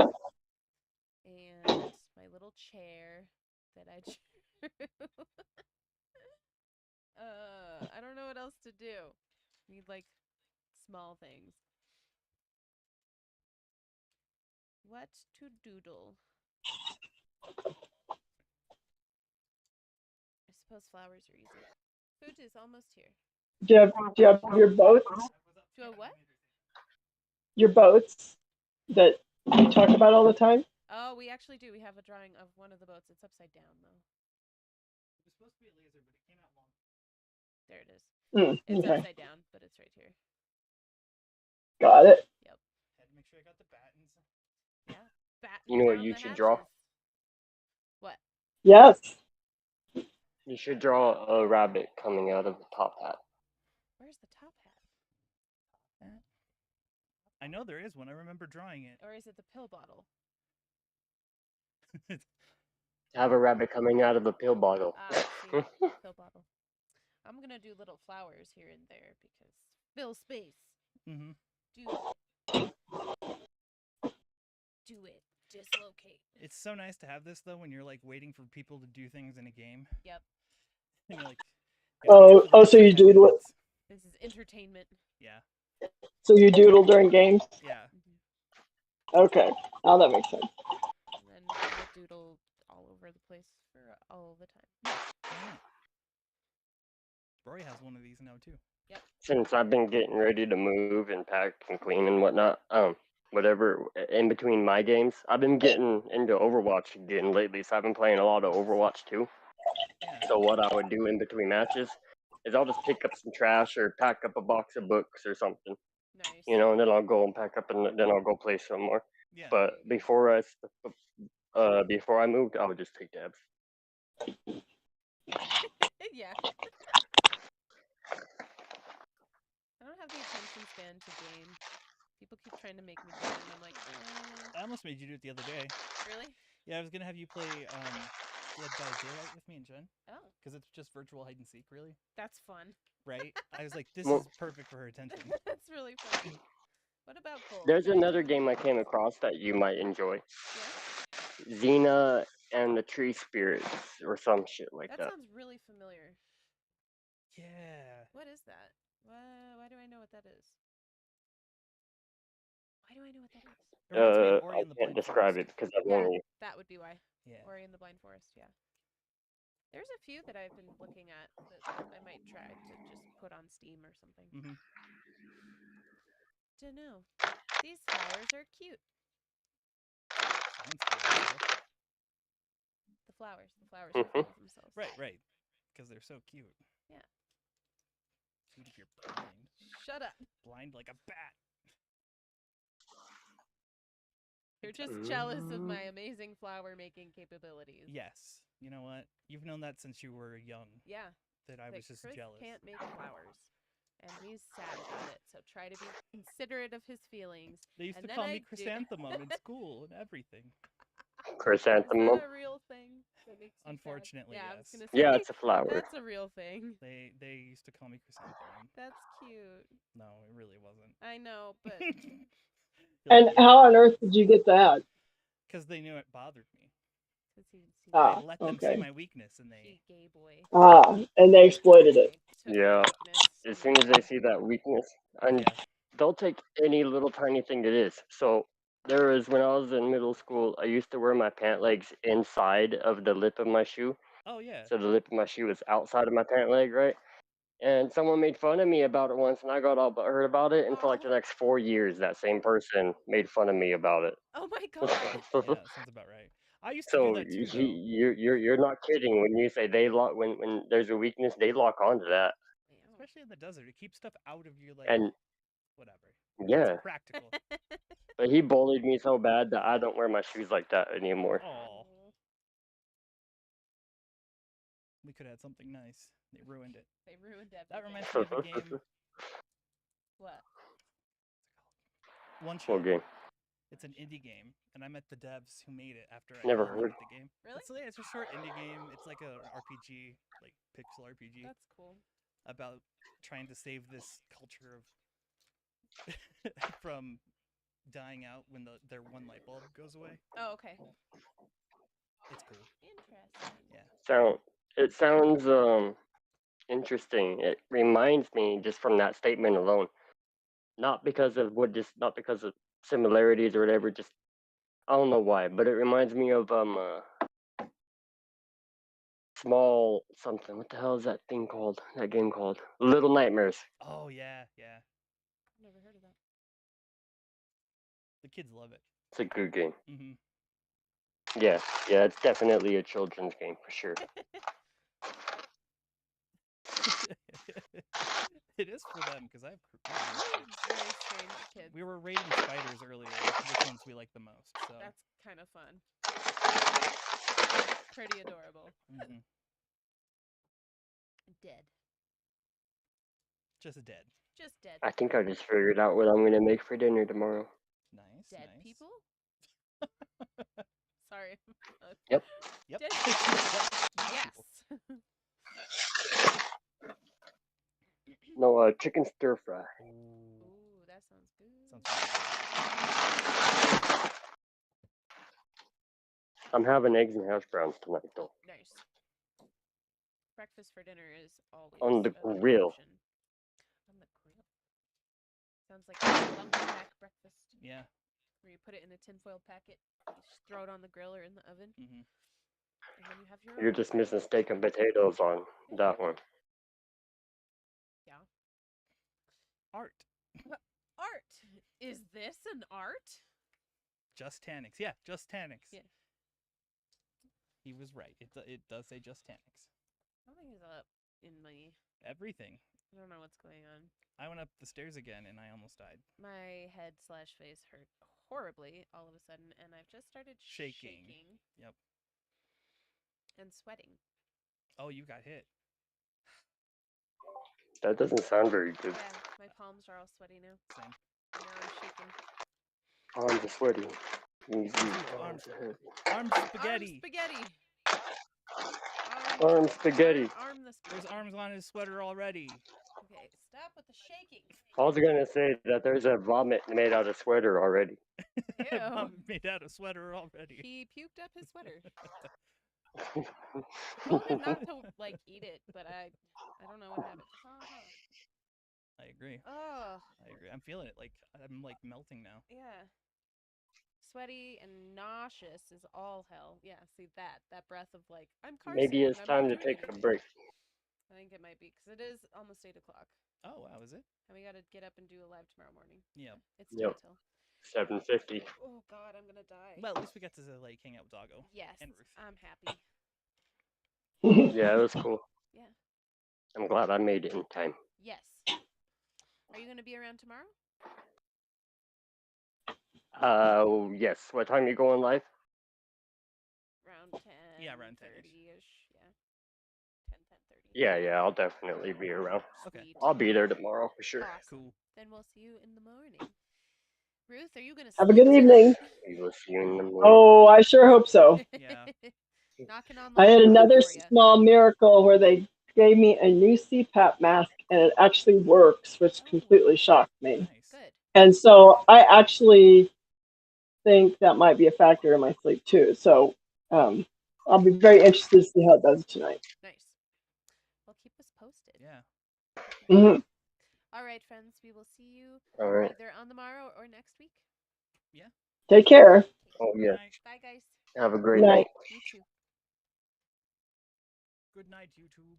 And my little chair that I drew. I don't know what else to do. Need like small things. What to doodle? I suppose flowers are easy. Food is almost here. Do you have your boats? Do a what? Your boats that you talk about all the time? Oh, we actually do. We have a drawing of one of the boats. It's upside down though. It was supposed to be a laser, but it came out long. There it is. It's Okay, upside down, but it's right here. got it. Yep. Had to make sure I got the battens. Yeah. Batten You know what down you the should hatches. draw? What? Yes. You should draw a rabbit coming out of the top hat. Where's the top hat? I know there is one. I remember drawing it. Or is it the pill bottle? Have a rabbit coming out of a pill bottle. Ah, see, pill bottle. I'm gonna do little flowers here and there because fill space. Mm-hmm. Do it. Dislocate. It's so nice to have this though when you're like waiting for people to do things in a game. Yep. And you're like, So you doodle it. This is entertainment. Yeah. So you doodle during games? Yeah. Okay. Oh, that makes sense. And then we'll doodle all over the place for all the time. Why not? Rory has one of these now too. Yep. Since I've been getting ready to move and pack and clean and whatnot, whatever in between my games, I've been getting into Overwatch again lately. So I've been playing a lot of Overwatch too. Yeah. So what I would do in between matches is I'll just pick up some trash or pack up a box of books or something, Nice. you know, and then I'll go and pack up and then I'll go play some more. Yeah. But before I moved, I would just take dabs. Yeah. I don't have the attention span to game. People keep trying to make me game, and I'm like, I almost made you do it the other day. Really? Yeah, I was gonna have you play Dead by Daylight with me and Jen. Oh. Because it's just virtual hide and seek, really. That's fun. Right? I was like, this Well, is perfect for her attention. That's really funny. What about Cole? there's another game I came across that you might enjoy. Yeah. Xena and the Tree Spirits or some shit like That that. sounds really familiar. Yeah. What is that? Why do I know what that is? Why do I know what that is? It reminds me of I Ori and the can't Blind describe Forest. it because I've Yeah, only. that would be why. Yeah. Ori and the Blind Forest, yeah. There's a few that I've been looking at that I might try to just put on Steam or something. Mm-hmm. Dunno. These flowers are cute. Sounds cool. The flowers. The flowers are full of themselves. Right. Because they're so cute. Yeah. Cute if you're blind. Shut up. Blind like a bat. You're just jealous of my amazing flower making capabilities. Yes. You know what? You've known that since you were young. Yeah. That I was just Chris jealous. can't make flowers. and he's sad about it. So try to be considerate of his feelings. They used And to then call I me do- chrysanthemum in school and everything. Is Chrysanthemum. that a real thing? That makes you sad? Unfortunately, Yeah, I yes. was gonna say. Yeah, it's a flower. That's a real thing. They used to call me chrysanthemum. That's cute. No, it really wasn't. I know, but And how on earth did you get that? Because they knew it bothered me. 'cause he's I Ah, let them see okay. my weakness, and he they. gay boy. And they exploited it. They took your Yeah. weakness As and soon as they see that weakness, and Yeah. they'll take any little tiny thing it is. So there was when I was in middle school, I used to wear my pant legs inside of the lip of my shoe. Oh yeah. So the lip of my shoe was outside of my pant leg, right? And someone made fun of me about it once, and I got all butthurt about it. And for like the next 4 years, that same person made fun of me about it. oh my god. Yeah, sounds about right. I used to do So that too, though. you're not kidding when you say they lock when there's a weakness, they lock onto that. Especially in the desert, it keeps stuff out of your And whatever. yeah, It's practical. but he bullied me so bad that I don't wear my shoes like that anymore. Oh, we could have had something nice. They ruined it. They ruined everything. That reminds me of a game. What? One What Shot. game? It's an indie game, and I met the devs who made it after I Never told them heard. about the game. Really? It's a short indie game. It's like a RPG, like pixel RPG, That's cool. about trying to save this culture of from dying out when their one light bulb goes away. Oh, okay. It's cool. Interesting. Yeah. It sounds interesting. It reminds me just from that statement alone, not because of not because of similarities or whatever. Just I don't know why, but it reminds me of small something. What the hell is that thing called? That game called Little Nightmares. Oh yeah, yeah. I've never heard of that. The kids love it. It's a good game. Mm-hmm. Yeah, it's definitely a children's game for sure. It is for them because I've Very strange kids. we were rating spiders earlier, which ones we like the most. So That's kind of fun. Pretty adorable. mhm. Dead. Just dead. Just dead. I think I just figured out what I'm gonna make for dinner tomorrow. Nice. Dead nice. people? Sorry. Yep. Yep. Dead People. Yes. No, chicken stir fry. Ooh, that sounds good. Sounds good. I'm having eggs and hash browns tonight, though. Nice. Breakfast for dinner is always On the a good grill. option. On the grill. Sounds like a lumber pack breakfast. Yeah. Where you put it in a tinfoil packet, you just throw it on the grill or in the oven, Mm-hmm. and then you have your. You're just missing steak and potatoes on that one. Yeah. Art. Art. Is this an art? Just Tannix. Yeah, Just Tannix. Yeah. He was right. It does say Just Tannix. Something is up in my. Everything. I don't know what's going on. I went up the stairs again and I almost died. My head/face hurt horribly all of a sudden, and I've just started shaking. Yep. And sweating. Oh, you got hit. That doesn't sound very good. Yeah, my palms are all sweaty now. Same. And now I'm shaking. Arms are sweaty. Arms spaghetti. Arm spaghetti. Arm the spaghetti. There's arms on his sweater already. Okay, stop with the shaking. I was gonna say that there's a vomit made out of sweater already. Ew. Made out of sweater already. He puked up his sweater. I told him not to like eat it, but I don't know what happened. I agree. Oh. I agree. I'm feeling it. Like I'm like melting now. Yeah. Sweaty and nauseous is all hell. Yeah, see that breath of like I'm Carson. Maybe it's I'm time not to doing take a anything. break. I think it might be because it is almost 8 o'clock, Oh wow, is it? and we got to get up and do a live tomorrow morning. Yeah. It's Yep. till. 7:50. Oh God, I'm gonna die. Well, at least we got to like hang out with Doggo. Yes, And Ruth. I'm happy. Yeah, it was cool. Yeah. I'm glad I made it in time. Yes. Are you gonna be around tomorrow? Yes. What time you going live? Around 10. Yeah, around 10-ish. 30-ish. Yeah. 10:30. Yeah, I'll definitely be around. Okay. Sweet. I'll be there tomorrow for sure. Awesome. Cool. Then we'll see you in the morning. Ruth, are you gonna Have a sleep good tonight? evening. We will see you in the morning. Oh, I sure hope so. Yeah. Knocking on the I had wall another for ya. small miracle where they gave me a new CPAP mask and it actually works, which Oh. completely shocked me. Nice. Good. And so I actually think that might be a factor in my sleep too. So I'll be very interested to see how it does tonight. Nice. Well, keep us posted. Yeah. Hmm. All right, friends. We will see you All right. either on the morrow or next week. Take care. Okay. Oh Good yeah. night. Bye, guys. Have a great Night. night. You too. Good night, YouTube.